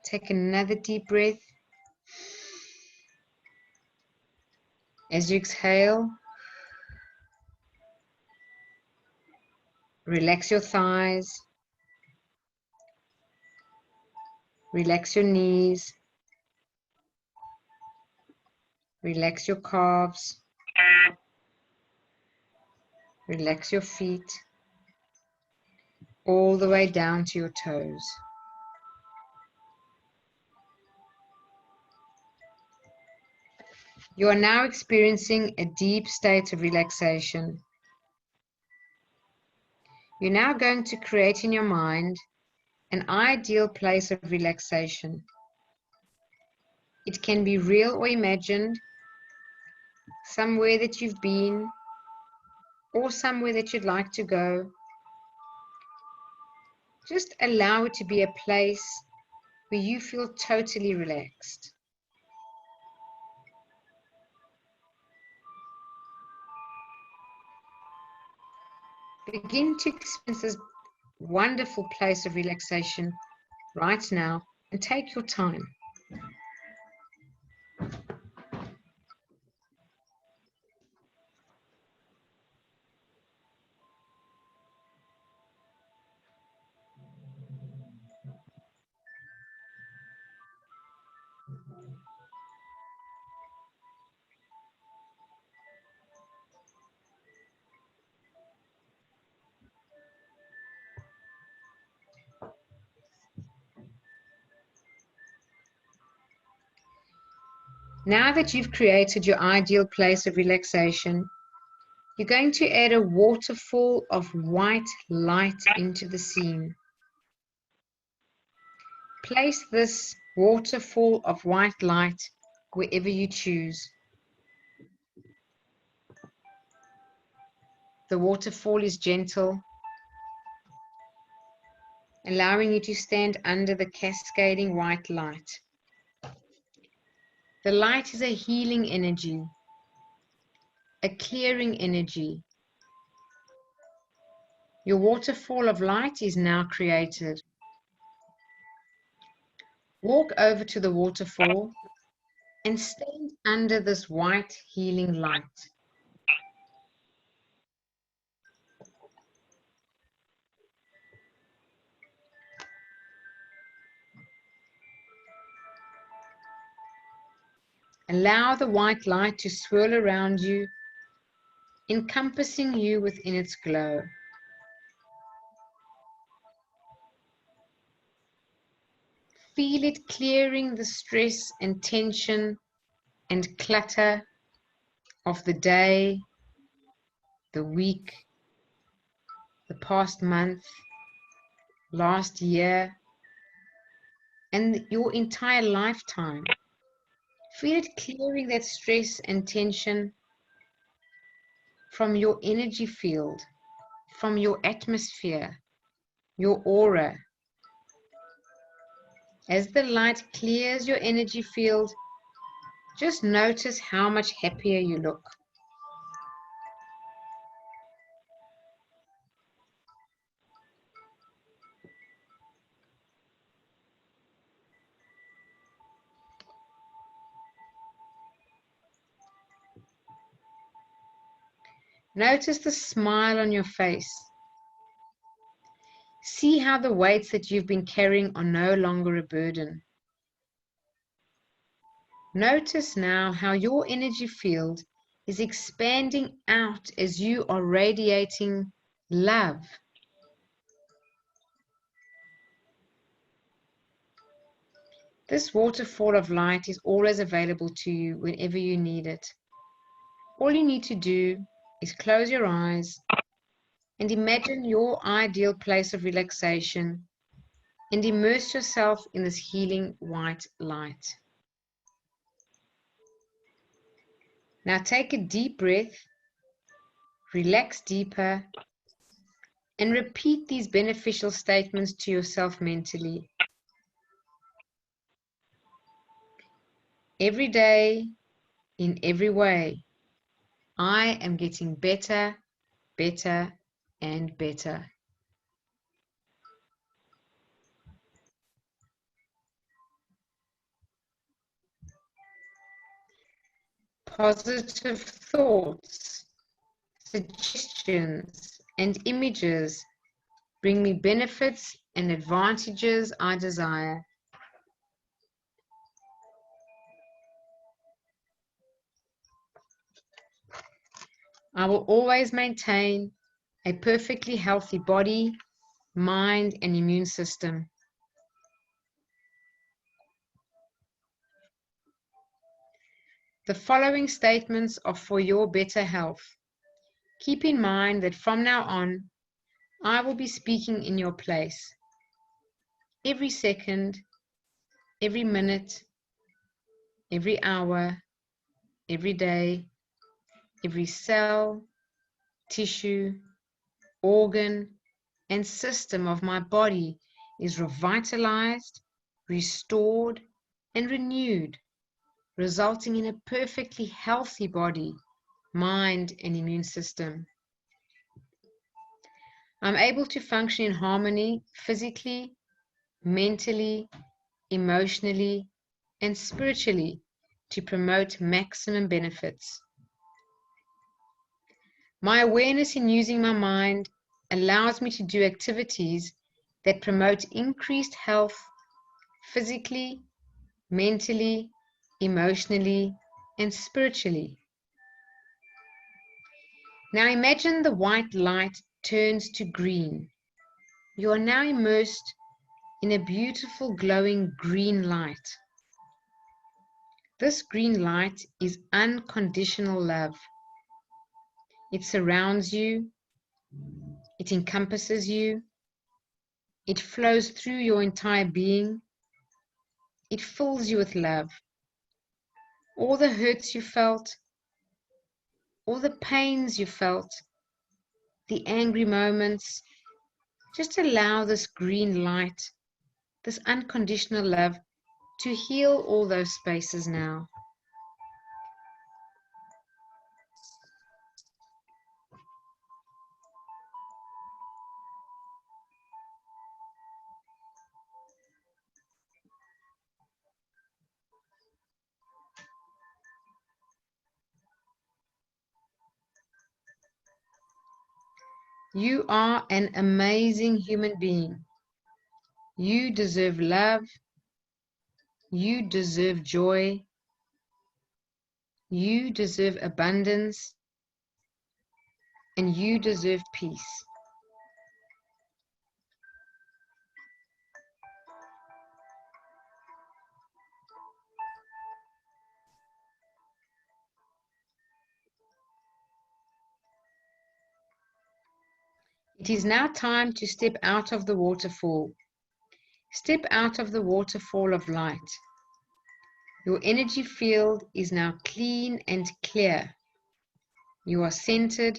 Speaker 1: Take another deep breath. As you exhale, relax your thighs, relax your knees, relax your calves, relax your feet, all the way down to your toes. You are now experiencing a deep state of relaxation. You're now going to create in your mind an ideal place of relaxation. It can be real or imagined, somewhere that you've been, or somewhere that you'd like to go. Just allow it to be a place where you feel totally relaxed. Begin to experience this wonderful place of relaxation right now and take your time. Now that you've created your ideal place of relaxation, you're going to add a waterfall of white light into the scene. Place this waterfall of white light wherever you choose. The waterfall is gentle, allowing you to stand under the cascading white light. The light is a healing energy, a clearing energy. Your waterfall of light is now created. Walk over to the waterfall and stand under this white healing light. Allow the white light to swirl around you, encompassing you within its glow. Feel it clearing the stress and tension and clutter of the day, the week, the past month, last year, and your entire lifetime. Feel it clearing that stress and tension from your energy field, from your atmosphere, your aura. As the light clears your energy field, just notice how much happier you look. Notice the smile on your face. See how the weights that you've been carrying are no longer a burden. Notice now how your energy field is expanding out as you are radiating love. This waterfall of light is always available to you whenever you need it. All you need to do is close your eyes and imagine your ideal place of relaxation and immerse yourself in this healing white light. Now take a deep breath, relax deeper, and repeat these beneficial statements to yourself mentally. Every day, in every way, I am getting better, better, and better. positive thoughts, suggestions, and images bring me benefits and advantages I desire. I will always maintain a perfectly healthy body, mind, and immune system. The following statements are for your better health. Keep in mind that from now on, I will be speaking in your place. Every second, every minute, every hour, every day, every cell, tissue, organ, and system of my body is revitalized, restored, and renewed, resulting in a perfectly healthy body, mind, and immune system. I'm able to function in harmony physically, mentally, emotionally, and spiritually to promote maximum benefits. My awareness in using my mind allows me to do activities that promote increased health physically, mentally, emotionally, and spiritually. Now imagine the white light turns to green. You are now immersed in a beautiful glowing green light. This green light is unconditional love. It surrounds you, it encompasses you, it flows through your entire being, it fills you with love. All the hurts you felt, all the pains you felt, the angry moments, just allow this green light, this unconditional love, to heal all those spaces now. You are an amazing human being. You deserve love. You deserve joy. You deserve abundance. And you deserve peace. It is now time to step out of the waterfall. Step out of the waterfall of light. Your energy field is now clean and clear. You are centered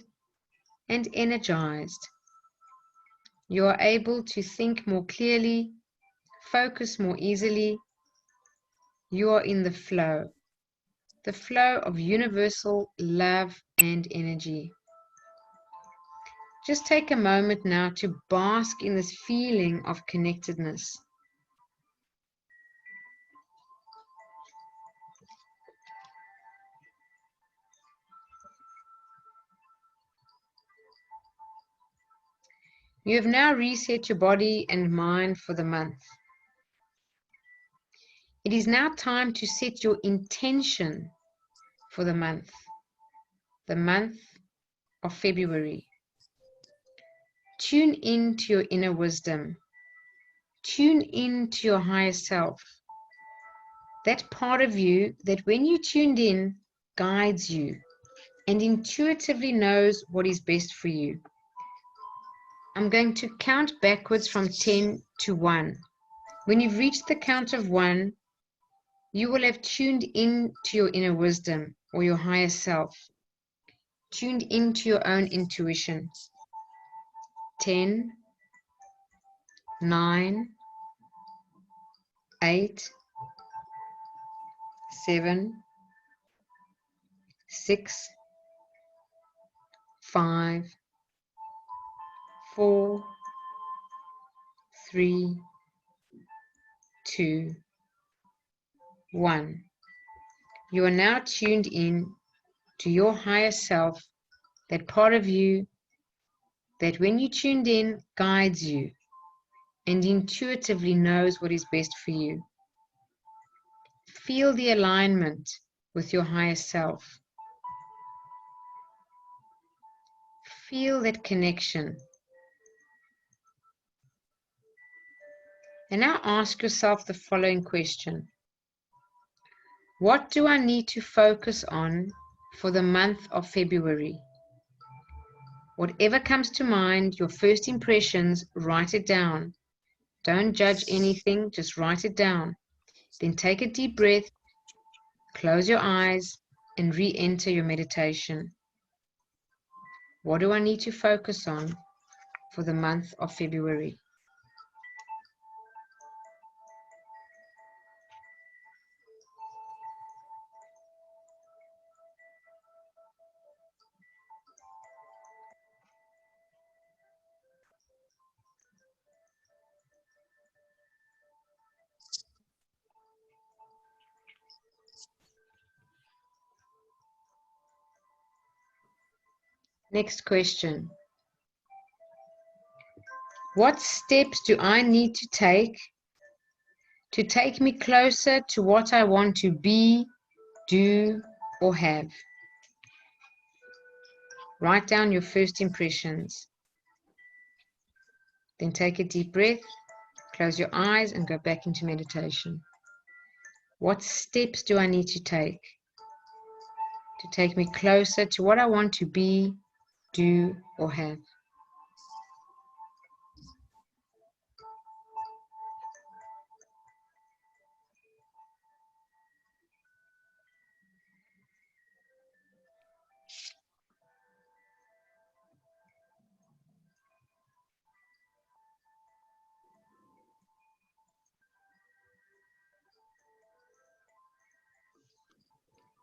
Speaker 1: and energized. You are able to think more clearly, focus more easily. You are in the flow of universal love and energy. Just take a moment now to bask in this feeling of connectedness. You have now reset your body and mind for the month. It is now time to set your intention for the month of February. Tune in to your inner wisdom. Tune in to your higher self. That part of you that when you tuned in guides you and intuitively knows what is best for you. I'm going to count backwards from 10 to 1. When you've reached the count of 1, you will have tuned in to your inner wisdom or your higher self, tuned into your own intuition. 10, 9, 8, 7, 6, 5, 4, 3, 2, 1. You are now tuned in to your higher self, that part of you that when you tuned in guides you and intuitively knows what is best for you. Feel the alignment with your higher self. Feel that connection. And now ask yourself the following question. What do I need to focus on for the month of February? Whatever comes to mind, your first impressions, write it down. Don't judge anything, just write it down. Then take a deep breath, close your eyes, and re-enter your meditation. What do I need to focus on for the month of February? Next question. What steps do I need to take me closer to what I want to be, do, or have? Write down your first impressions. Then take a deep breath, close your eyes, and go back into meditation. What steps do I need to take me closer to what I want to be, do, or have?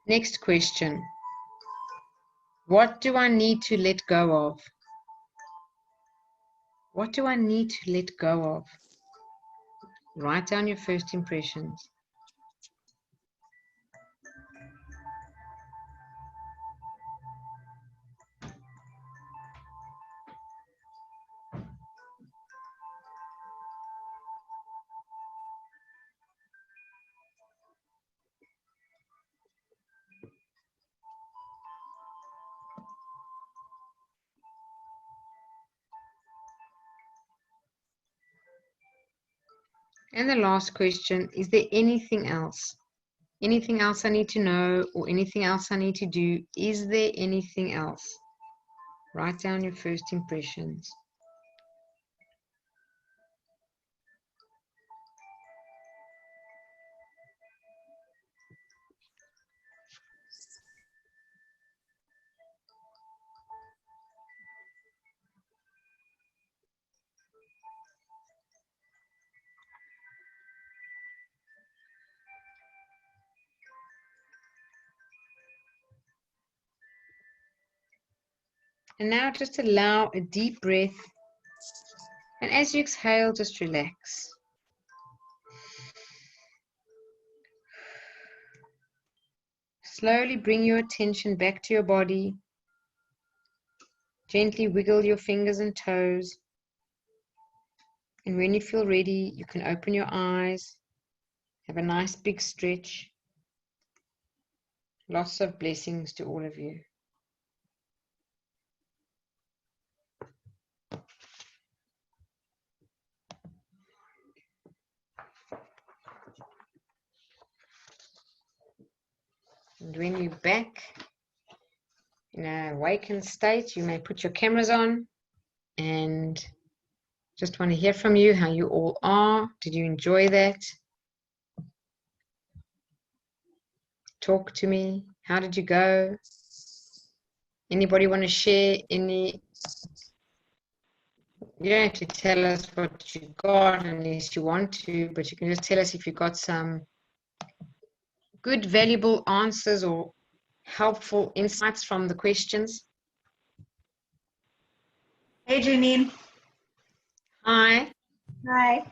Speaker 1: Next question. What do I need to let go of? What do I need to let go of? Write down your first impressions. And the last question, is there anything else? Anything else I need to know or anything else I need to do? Is there anything else? Write down your first impressions. And now just allow a deep breath. And as you exhale, just relax. Slowly bring your attention back to your body. Gently wiggle your fingers and toes. And when you feel ready, you can open your eyes. Have a nice big stretch. Lots of blessings to all of you. And when you're back in an awakened state, you may put your cameras on and just want to hear from you how you all are. Did you enjoy that? Talk to me. How did you go? Anybody want to share any? You don't have to tell us what you got unless you want to, but you can just tell us if you got some good, valuable answers or helpful insights from the questions.
Speaker 4: Hey, Jeanine.
Speaker 1: Hi.
Speaker 4: Hi.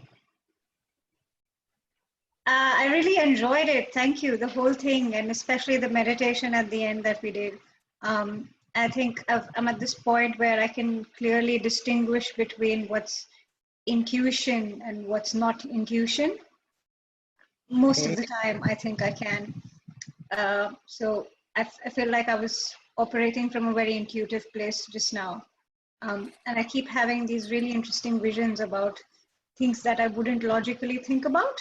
Speaker 4: I really enjoyed it. Thank you. The whole thing, and especially the meditation at the end that we did. I think I'm at this point where I can clearly distinguish between what's intuition and what's not intuition. Most of the time, I think I can. So I feel like I was operating from a very intuitive place just now. And I keep having these really interesting visions about things that I wouldn't logically think about.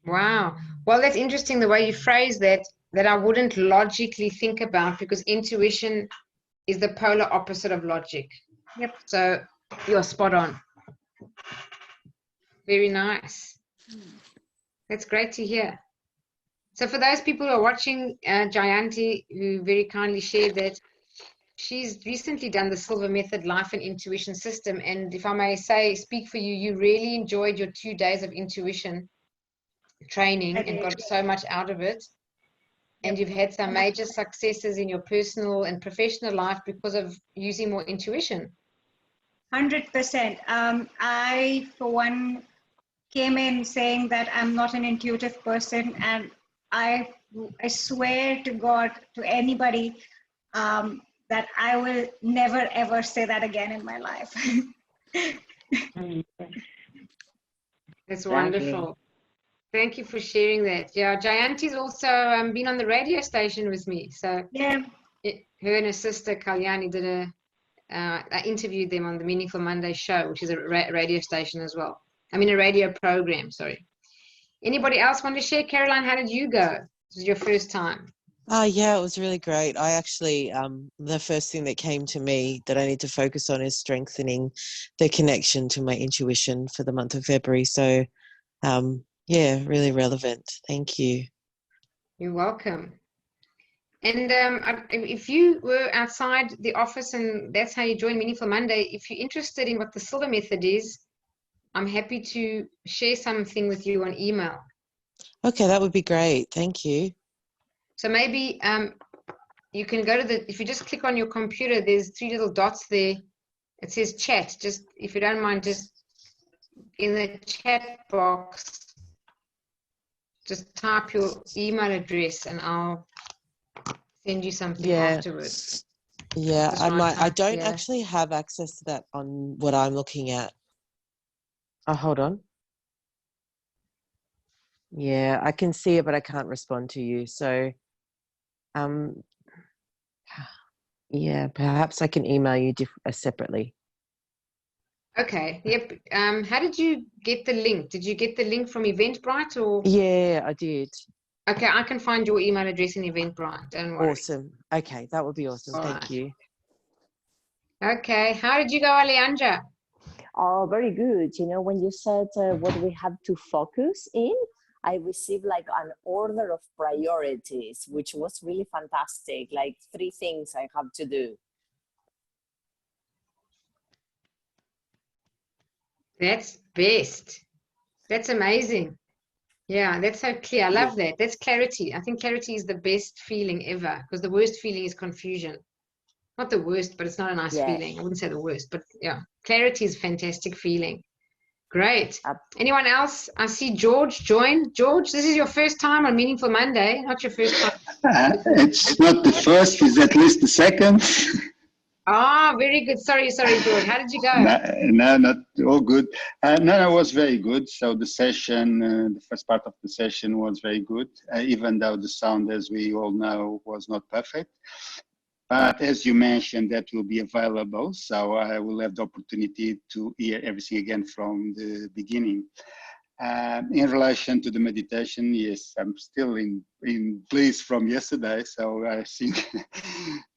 Speaker 1: Wow. Well, that's interesting the way you phrase that I wouldn't logically think about, because intuition is the polar opposite of logic.
Speaker 4: Yep.
Speaker 1: So you're spot on. Very nice. That's great to hear. So for those people who are watching, Jayanti, who very kindly shared that she's recently done the Silva Method Life and Intuition System. And if I may say, speak for you, you really enjoyed your 2 days of intuition training and got so much out of it. And you've had some major successes in your personal and professional life because of using more intuition.
Speaker 4: 100%. I, for one, came in saying that I'm not an intuitive person, and I swear to God, to anybody, that I will never ever say that again in my life.
Speaker 1: That's wonderful. Thank you for sharing that. Yeah, Jayanti's also been on the radio station with me. So
Speaker 4: yeah,
Speaker 1: her and her sister Kalyani did I interviewed them on the Meaningful Monday show, which is a radio station as well. I mean, a radio program, sorry. Anybody else want to share? Caroline, how did you go? This was your first time.
Speaker 3: Yeah, it was really great. I actually, the first thing that came to me that I need to focus on is strengthening the connection to my intuition for the month of February. So, yeah, really relevant. Thank you.
Speaker 1: You're welcome. And if you were outside the office and that's how you joined Meaningful Monday, if you're interested in what the Silva method is, I'm happy to share something with you on email.
Speaker 3: Okay, that would be great. Thank you.
Speaker 1: So maybe you can go to if you just click on your computer, there's 3 little dots there. It says chat. Just, if you don't mind, just in the chat box, just type your email address and I'll send you something afterwards.
Speaker 3: Yeah, I don't
Speaker 1: here.
Speaker 3: actually have access to that on what I'm looking at. Oh, hold on. Yeah, I can see it, but I can't respond to you. So, yeah, perhaps I can email you separately.
Speaker 1: Okay. Yep. How did you get the link? Did you get the link from Eventbrite or?
Speaker 3: Yeah, I did.
Speaker 1: Okay, I can find your email address in Eventbrite. Don't worry.
Speaker 3: Awesome. Okay, that would be awesome.
Speaker 1: All
Speaker 3: Thank
Speaker 1: right.
Speaker 3: you.
Speaker 1: Okay. How did you go, Alejandra?
Speaker 6: Oh, very good. You know, when you said what we have to focus in, I received like an order of priorities, which was really fantastic. Like 3 things I have to do.
Speaker 1: That's best. That's amazing. Yeah, that's so clear. I love that. That's clarity. I think clarity is the best feeling ever, because the worst feeling is confusion. Not the worst, but it's not a nice feeling. I wouldn't say the worst, but yeah, clarity is a fantastic feeling. Great. Anyone else? I see George join. George, this is your first time on Meaningful Monday, not your first time.
Speaker 7: It's not the first, it's at least the second.
Speaker 1: Ah, very good. Sorry, George. How did you go?
Speaker 7: No, not all good. No, it was very good. So the session, the first part of the session was very good, even though the sound, as we all know, was not perfect. But as you mentioned, that will be available. So I will have the opportunity to hear everything again from the beginning. In relation to the meditation, yes, I'm still in bliss from yesterday. So I think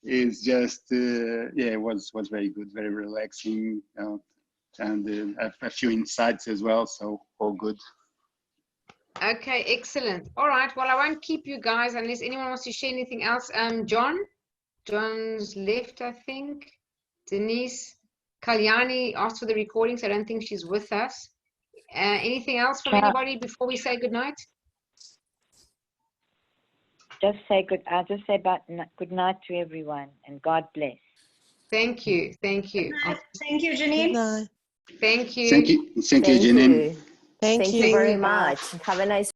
Speaker 7: it's just, it was very good, very relaxing, and a few insights as well. So all good.
Speaker 1: Okay, excellent. All right. Well, I won't keep you guys unless anyone wants to share anything else. John's left, I think. Denise, Kalyani asked for the recording, so I don't think she's with us. Anything else from anybody before we say goodnight?
Speaker 2: Just say good night to everyone, and God bless.
Speaker 1: Thank you. Thank you.
Speaker 4: Thank you, Jeanine.
Speaker 3: No.
Speaker 1: Thank you.
Speaker 7: Thank you, Jeanine.
Speaker 6: Thank you very much. Have a nice